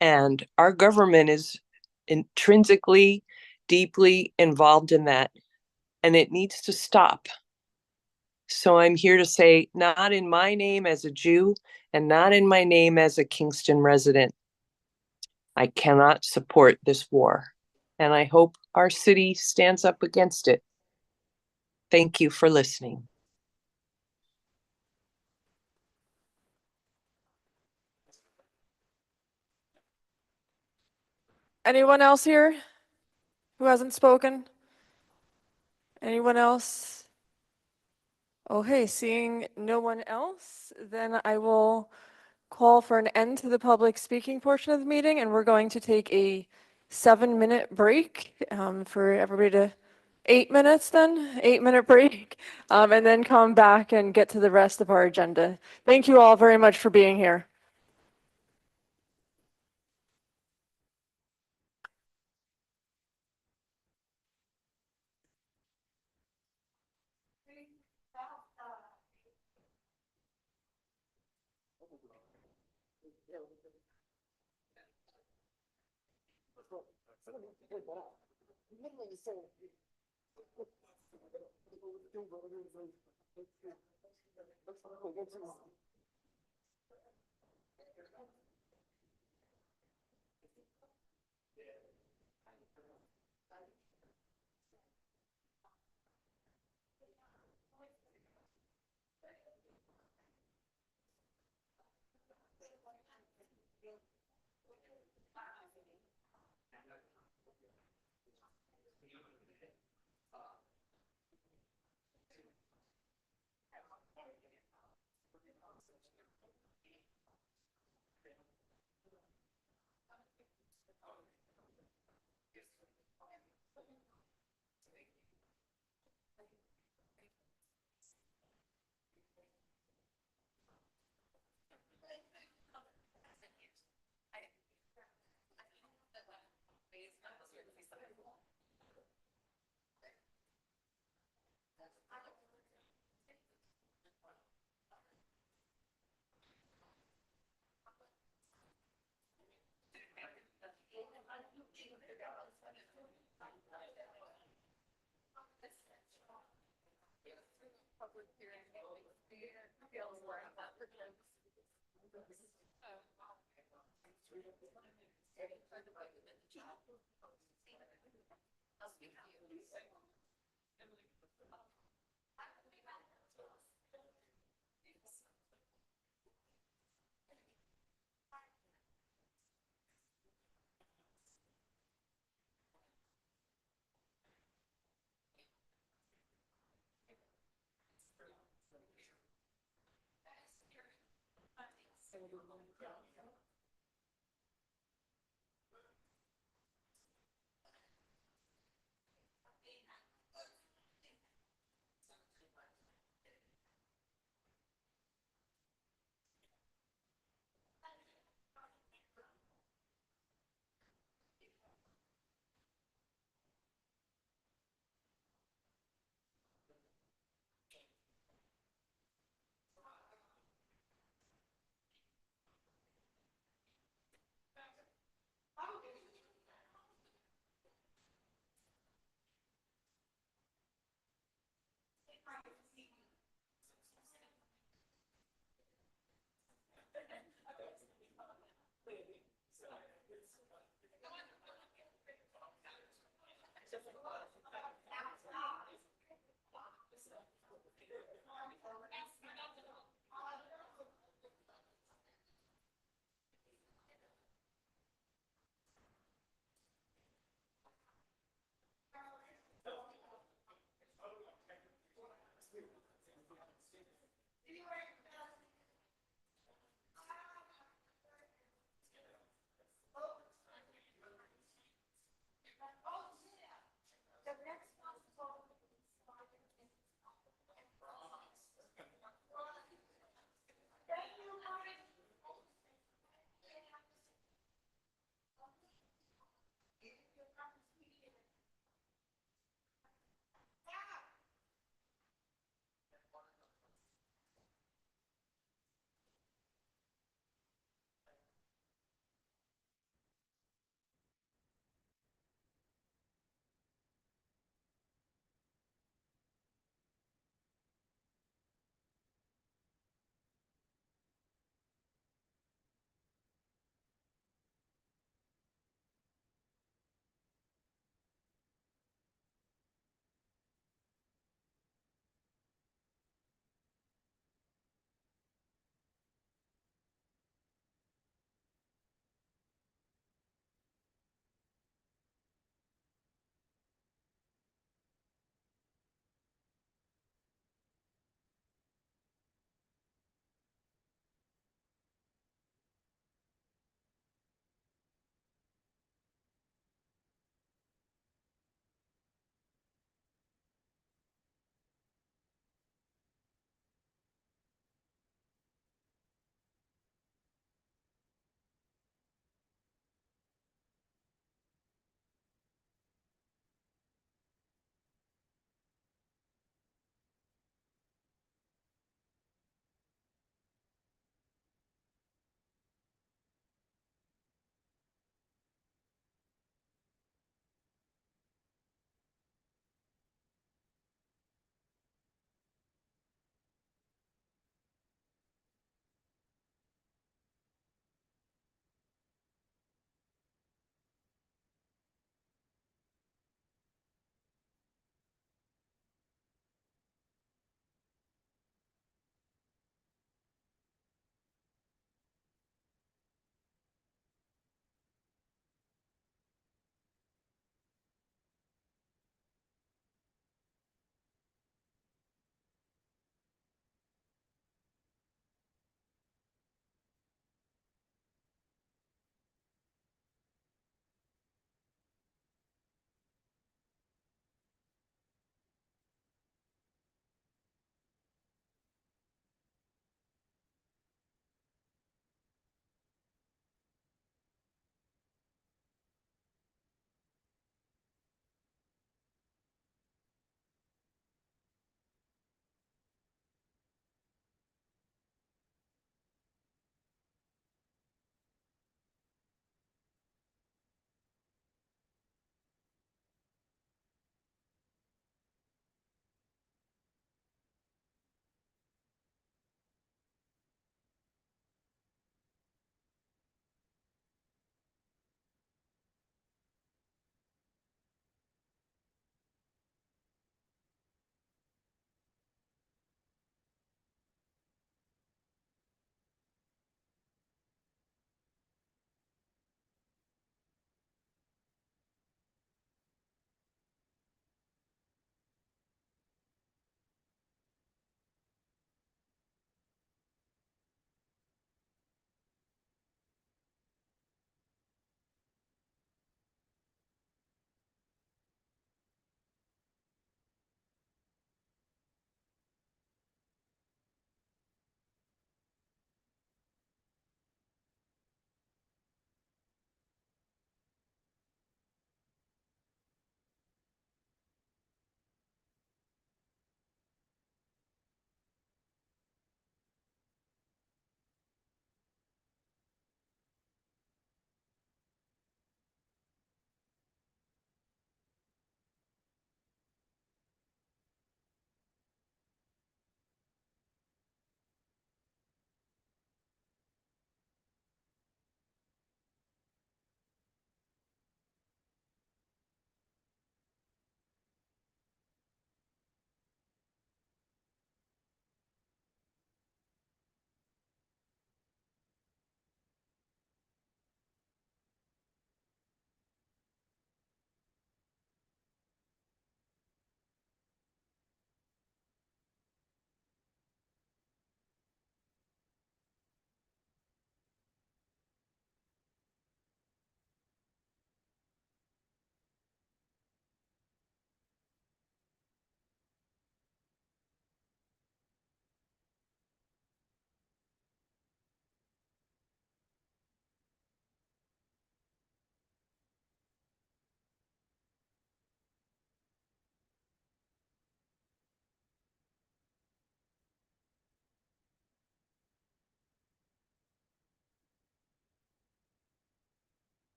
And our government is intrinsically, deeply involved in that, and it needs to stop. So I'm here to say, not in my name as a Jew and not in my name as a Kingston resident, I cannot support this war. And I hope our city stands up against it. Thank you for listening. Anyone else here who hasn't spoken? Anyone else? Okay, seeing no one else, then I will call for an end to the public speaking portion of the meeting, and we're going to take a 7-minute break for everybody to 8 minutes then, 8-minute break, and then come back and get to the rest of our agenda. Thank you all very much for being here.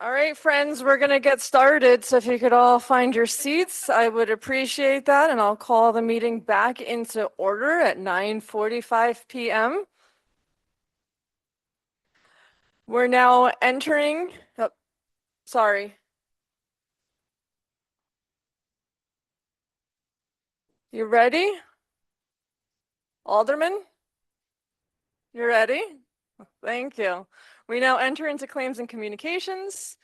All right, friends, we're going to get started. So if you could all find your seats, I would appreciate that. And I'll call the meeting back into order at 9:45 p.m. We're now entering, oh, sorry. You ready? Alderman? You ready? Thank you. We now enter into claims and communications.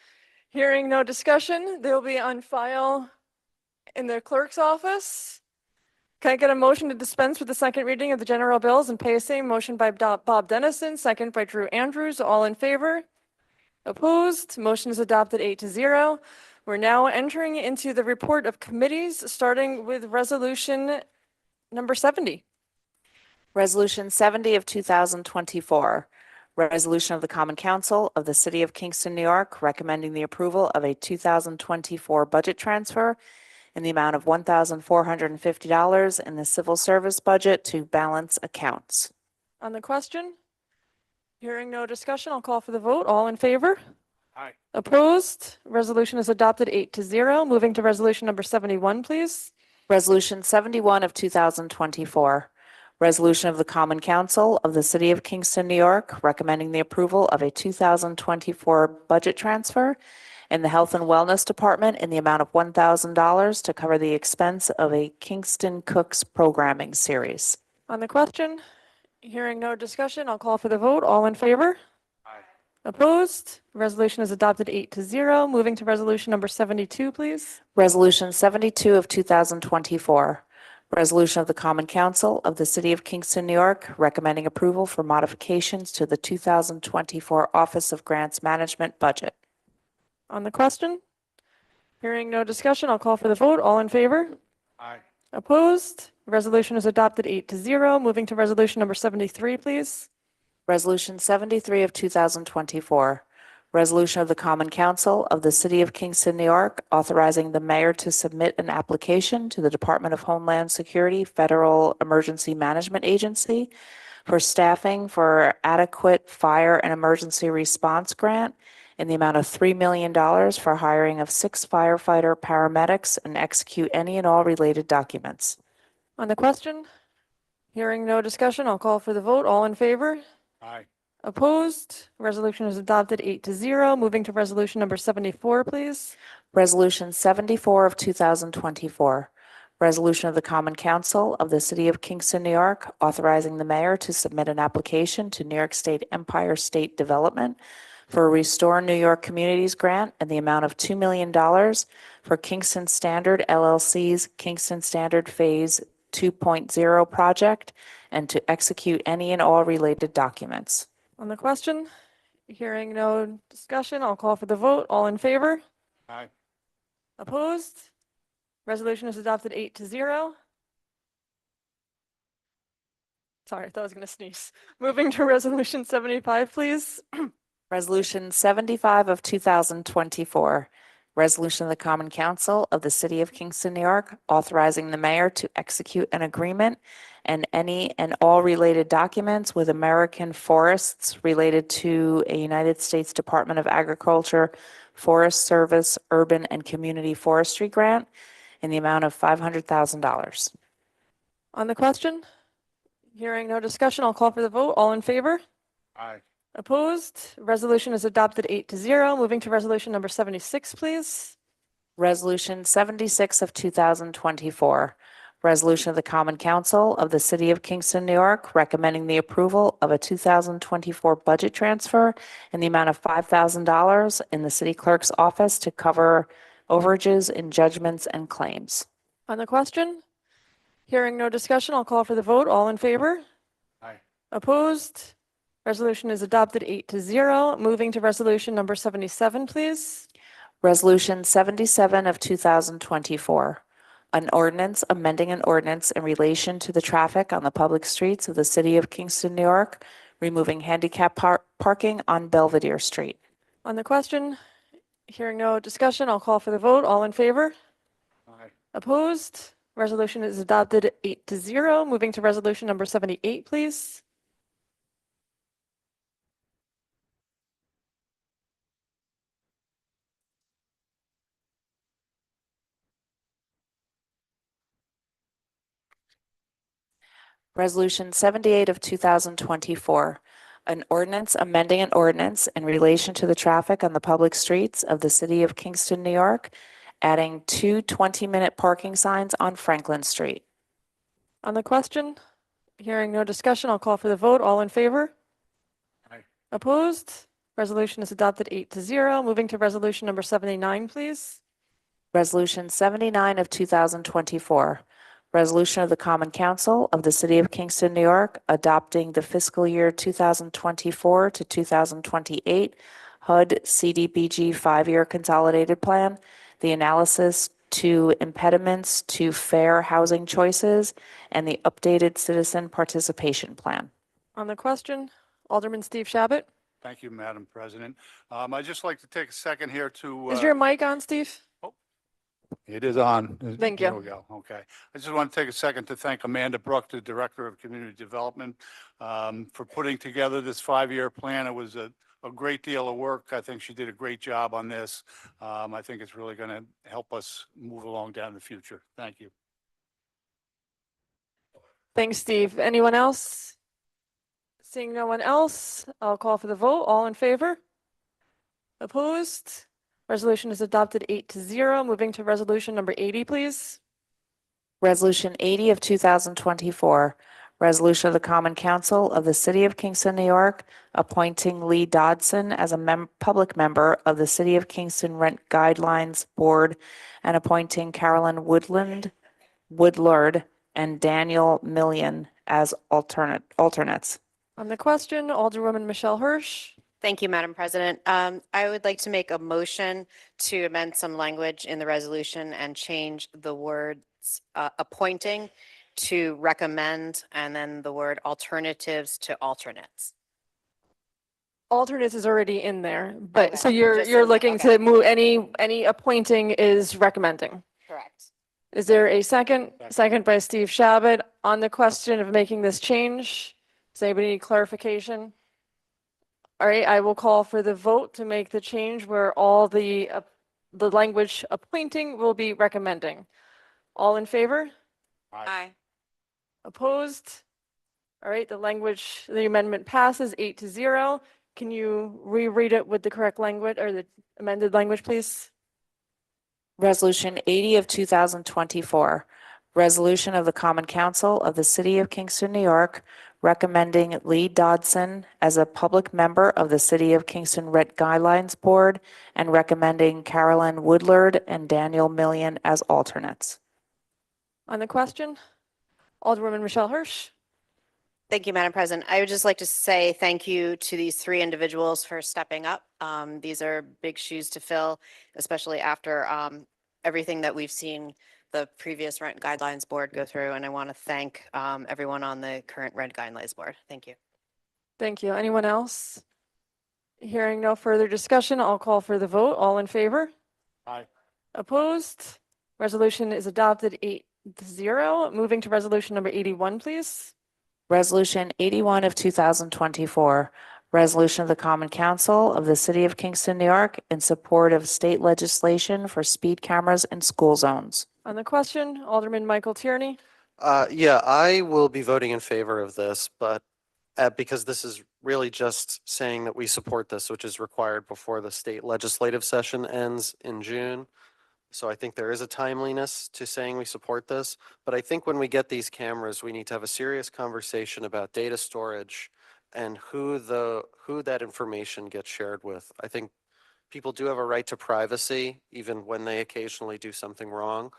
Hearing no discussion, they'll be on file in the clerk's office. Can I get a motion to dispense with the second reading of the general bills and pay same? Motion by Bob Dennison, second by Drew Andrews. All in favor? Opposed? Motion is adopted 8-0. We're now entering into the report of committees, starting with resolution number 70. Resolution 70 of 2024. Resolution of the Common Council of the City of Kingston, New York, recommending the approval of a 2024 budget transfer in the amount of $1,450 in the civil service budget to balance accounts. On the question? Hearing no discussion, I'll call for the vote. All in favor? Aye. Opposed? Resolution is adopted 8-0. Moving to resolution number 71, please. Resolution 71 of 2024. Resolution of the Common Council of the City of Kingston, New York, recommending the approval of a 2024 budget transfer in the Health and Wellness Department in the amount of $1,000 to cover the expense of a Kingston Cooks programming series. On the question? Hearing no discussion, I'll call for the vote. All in favor? Aye. Opposed? Resolution is adopted 8-0. Moving to resolution number 72, please. Resolution 72 of 2024. Resolution of the Common Council of the City of Kingston, New York, recommending approval for modifications to the 2024 Office of Grants Management budget. On the question? Hearing no discussion, I'll call for the vote. All in favor? Aye. Opposed? Resolution is adopted 8-0. Moving to resolution number 73, please. Resolution 73 of 2024. Resolution of the Common Council of the City of Kingston, New York, authorizing the mayor to submit an application to the Department of Homeland Security Federal Emergency Management Agency for staffing for adequate fire and emergency response grant in the amount of $3 million for hiring of 6 firefighter paramedics and execute any and all related documents. On the question? Hearing no discussion, I'll call for the vote. All in favor? Aye. Opposed? Resolution is adopted 8-0. Moving to resolution number 74, please. Resolution 74 of 2024. Resolution of the Common Council of the City of Kingston, New York, authorizing the mayor to submit an application to New York State Empire State Development for a Restore New York Communities grant in the amount of $2 million for Kingston Standard LLC's Kingston Standard Phase 2.0 project and to execute any and all related documents. On the question? Hearing no discussion, I'll call for the vote. All in favor? Aye. Opposed? Resolution is adopted 8-0. Sorry, I thought I was going to sneeze. Moving to resolution 75, please. Resolution 75 of 2024. Resolution of the Common Council of the City of Kingston, New York, authorizing the mayor to execute an agreement and any and all related documents with American Forests related to a United States Department of Agriculture, Forest Service, Urban and Community Forestry grant in the amount of $500,000. On the question? Hearing no discussion, I'll call for the vote. All in favor? Aye. Opposed? Resolution is adopted 8-0. Moving to resolution number 76, please. Resolution 76 of 2024. Resolution of the Common Council of the City of Kingston, New York, recommending the approval of a 2024 budget transfer in the amount of $5,000 in the city clerk's office to cover overages in judgments and claims. On the question? Hearing no discussion, I'll call for the vote. All in favor? Aye. Opposed? Resolution is adopted 8-0. Moving to resolution number 77, please. Resolution 77 of 2024. An ordinance amending an ordinance in relation to the traffic on the public streets of the City of Kingston, New York, removing handicap parking on Belvedere Street. On the question? Hearing no discussion, I'll call for the vote. All in favor? Aye. Opposed? Resolution is adopted 8-0. Moving to resolution number 78, please. Resolution 78 of 2024, an ordinance amending an ordinance in relation to the traffic on the public streets of the city of Kingston, New York, adding two 20-minute parking signs on Franklin Street. On the question, hearing no discussion, I'll call for the vote. All in favor? Aye. Opposed? Resolution is adopted 8-0. Moving to resolution number 79, please. Resolution 79 of 2024, resolution of the Common Council of the City of Kingston, New York, adopting the fiscal year 2024 to 2028 HUD CDBG 5-year consolidated plan, the analysis to impediments to fair housing choices, and the updated citizen participation plan. On the question, Alderman Steve Shabbat. Thank you, Madam President. I'd just like to take a second here to. Is your mic on, Steve? It is on. Thank There you. we go. Okay. I just want to take a second to thank Amanda Brook, the Director of Community Development, for putting together this 5-year plan. It was a great deal of work. I think she did a great job on this. I think it's really going to help us move along down the future. Thank you. Thanks, Steve. Anyone else? Seeing no one else, I'll call for the vote. All in favor? Opposed? Resolution is adopted 8-0. Moving to resolution number 80, please. Resolution 80 of 2024, resolution of the Common Council of the City of Kingston, New York, appointing Lee Dodson as a public member of the City of Kingston Rent Guidelines Board and appointing Carolyn Woodlard, and Daniel Million as alternates. On the question, Alderwoman Michelle Hirsch. Thank you, Madam President. I would like to make a motion to amend some language in the resolution and change the words appointing to recommend, and then the word alternatives to alternates. Alternates is already in there, but Okay, so you're just in- looking okay. to move any appointing is recommending. Correct. Is there a second? Second by Steve Shabbat. On the question of making this change, does anybody need clarification? All right, I will call for the vote to make the change where all the language appointing will be recommending. All in favor? Aye. Opposed? All right, the amendment passes 8-0. Can you reread it with the correct language or the amended language, please? Resolution 80 of 2024, resolution of the Common Council of the City of Kingston, New York, recommending Lee Dodson as a public member of the City of Kingston Rent Guidelines Board and recommending Carolyn Woodlard and Daniel Million as alternates. On the question, Alderwoman Michelle Hirsch. Thank you, Madam President. I would just like to say thank you to these three individuals for stepping up. These are big shoes to fill, especially after everything that we've seen the previous Rent Guidelines Board go through. And I want to thank everyone on the current Rent Guidelines Board. Thank you. Thank you. Anyone else? Hearing no further discussion, I'll call for the vote. All in favor? Aye. Opposed? Resolution is adopted 8-0. Moving to resolution number 81, please. Resolution 81 of 2024, resolution of the Common Council of the City of Kingston, New York, in support of state legislation for speed cameras in school zones. On the question, Alderman Michael Tierney. Yeah, I will be voting in favor of this, but because this is really just saying that we support this, which is required before the state legislative session ends in June. So I think there is a timeliness to saying we support this, but I think when we get these cameras, we need to have a serious conversation about data storage and who that information gets shared with. I think people do have a right to privacy, even when they occasionally do something wrong,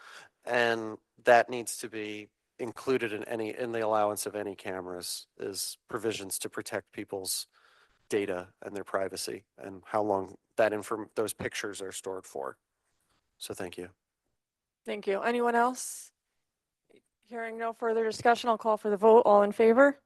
and that needs to be included in the allowance of any cameras is provisions to protect people's data and their privacy and how long those pictures are stored for. So thank you. Thank you. Anyone else? Hearing no further discussion, I'll call for the vote. All in favor?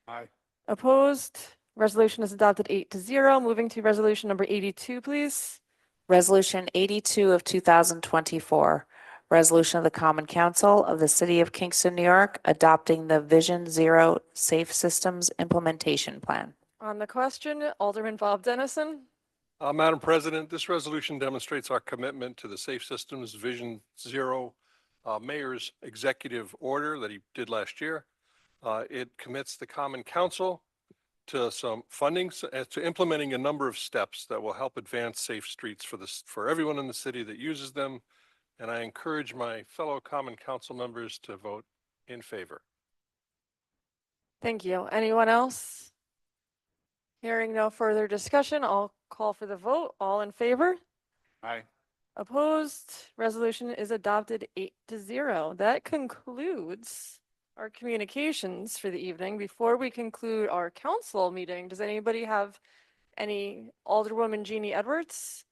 Aye. Opposed? Resolution is adopted 8-0. Moving to resolution number 82, please. Resolution 82 of 2024, resolution of the Common Council of the City of Kingston, New York, adopting the Vision Zero Safe Systems Implementation Plan. On the question, Alderman Bob Dennison. Madam President, this resolution demonstrates our commitment to the Safe Systems Vision Zero Mayor's executive order that he did last year. It commits the Common Council to some funding, to implementing a number of steps that will help advance safe streets for everyone in the city that uses them. And I encourage my fellow Common Council members to vote in favor. Thank you. Anyone else? Hearing no further discussion, I'll call for the vote. All in favor? Aye. Opposed? Resolution is adopted 8-0. That concludes our communications for the evening. Before we conclude our council meeting, does anybody have any? Alderwoman Jeannie Edwards?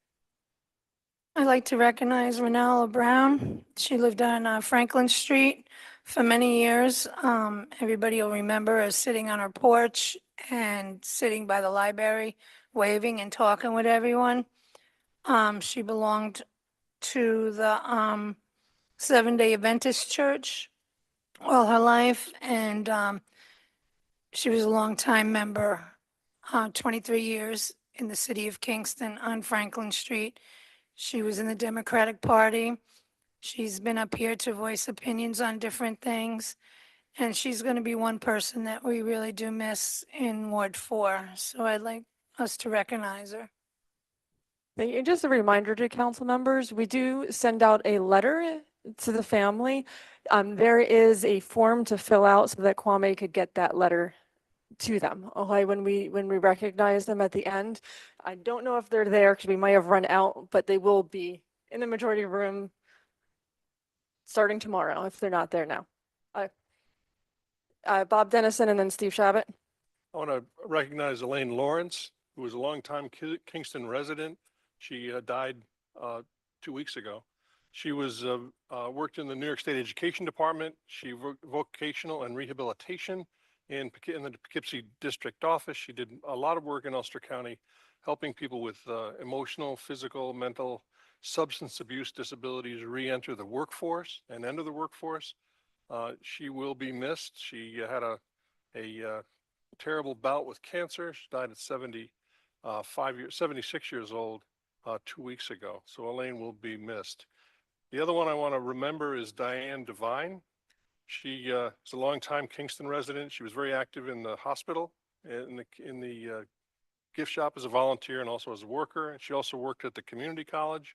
I'd like to recognize Renella Brown. She lived on Franklin Street for many years. Everybody will remember her sitting on her porch and sitting by the library, waving and talking with everyone. She belonged to the Seventh-day Adventist Church all her life, and she was a longtime member, 23 years in the city of Kingston on Franklin Street. She was in the Democratic Party. She's been up here to voice opinions on different things, and she's going to be one person that we really do miss in Ward 4. So I'd like us to recognize her. Thank you. Just a reminder to council members, we do send out a letter to the family. There is a form to fill out so that Kwame could get that letter to them. Okay, when we recognize them at the end. I don't know if they're there because we might have run out, but they will be in the majority room starting tomorrow if they're not there now. Bob Dennison and then Steve Shabbat. I want to recognize Elaine Lawrence, who was a longtime Kingston resident. She died 2 weeks ago. She was worked in the New York State Education Department. She worked vocational and rehabilitation in the Poughkeepsie District Office. She did a lot of work in Ulster County, helping people with emotional, physical, mental, substance abuse disabilities re-enter the workforce and enter the workforce. She will be missed. She had a terrible bout with cancer. She died at 76 years old 2 weeks ago. So Elaine will be missed. The other one I want to remember is Diane Devine. She is a longtime Kingston resident. She was very active in the hospital, in the gift shop as a volunteer and also as a worker. And she also worked at the community college.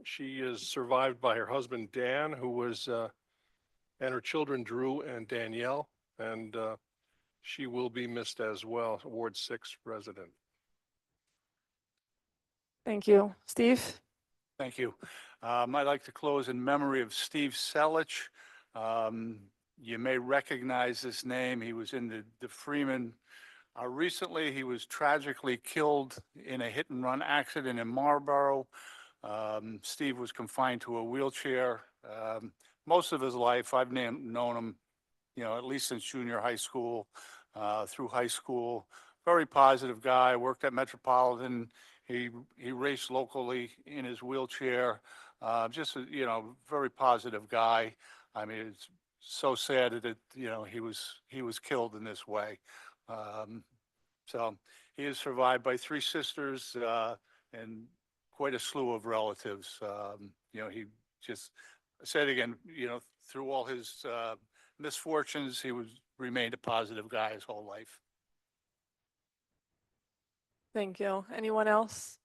She is survived by her husband, Dan, who was, and her children, Drew and Danielle. And she will be missed as well, Ward 6 resident. Thank you. Steve? Thank you. I'd like to close in memory of Steve Selich. You may recognize this name. He was in the Freeman. Recently, he was tragically killed in a hit-and-run accident in Marlboro. Steve was confined to a wheelchair most of his life. I've known him, at least since junior high school, through high school. Very positive guy. Worked at Metropolitan. He raced locally in his wheelchair. Just very positive guy. I mean, it's so sad that he was killed in this way. So he is survived by 3 sisters and quite a slew of relatives. He just said again, through all his misfortunes, he remained a positive guy his whole life. Thank you. Anyone else?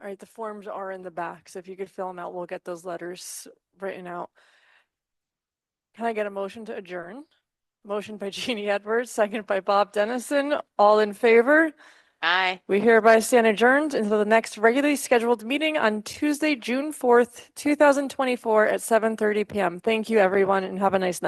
All right, the forms are in the back, so if you could fill them out, we'll get those letters written out. Can I get a motion to adjourn? Motion by Jeannie Edwards, second by Bob Dennison. All in favor? Aye. We hereby stand adjourned until the next regularly scheduled meeting on Tuesday, June 4th, 2024 at 7:30 p.m. Thank you, everyone, and have a nice night.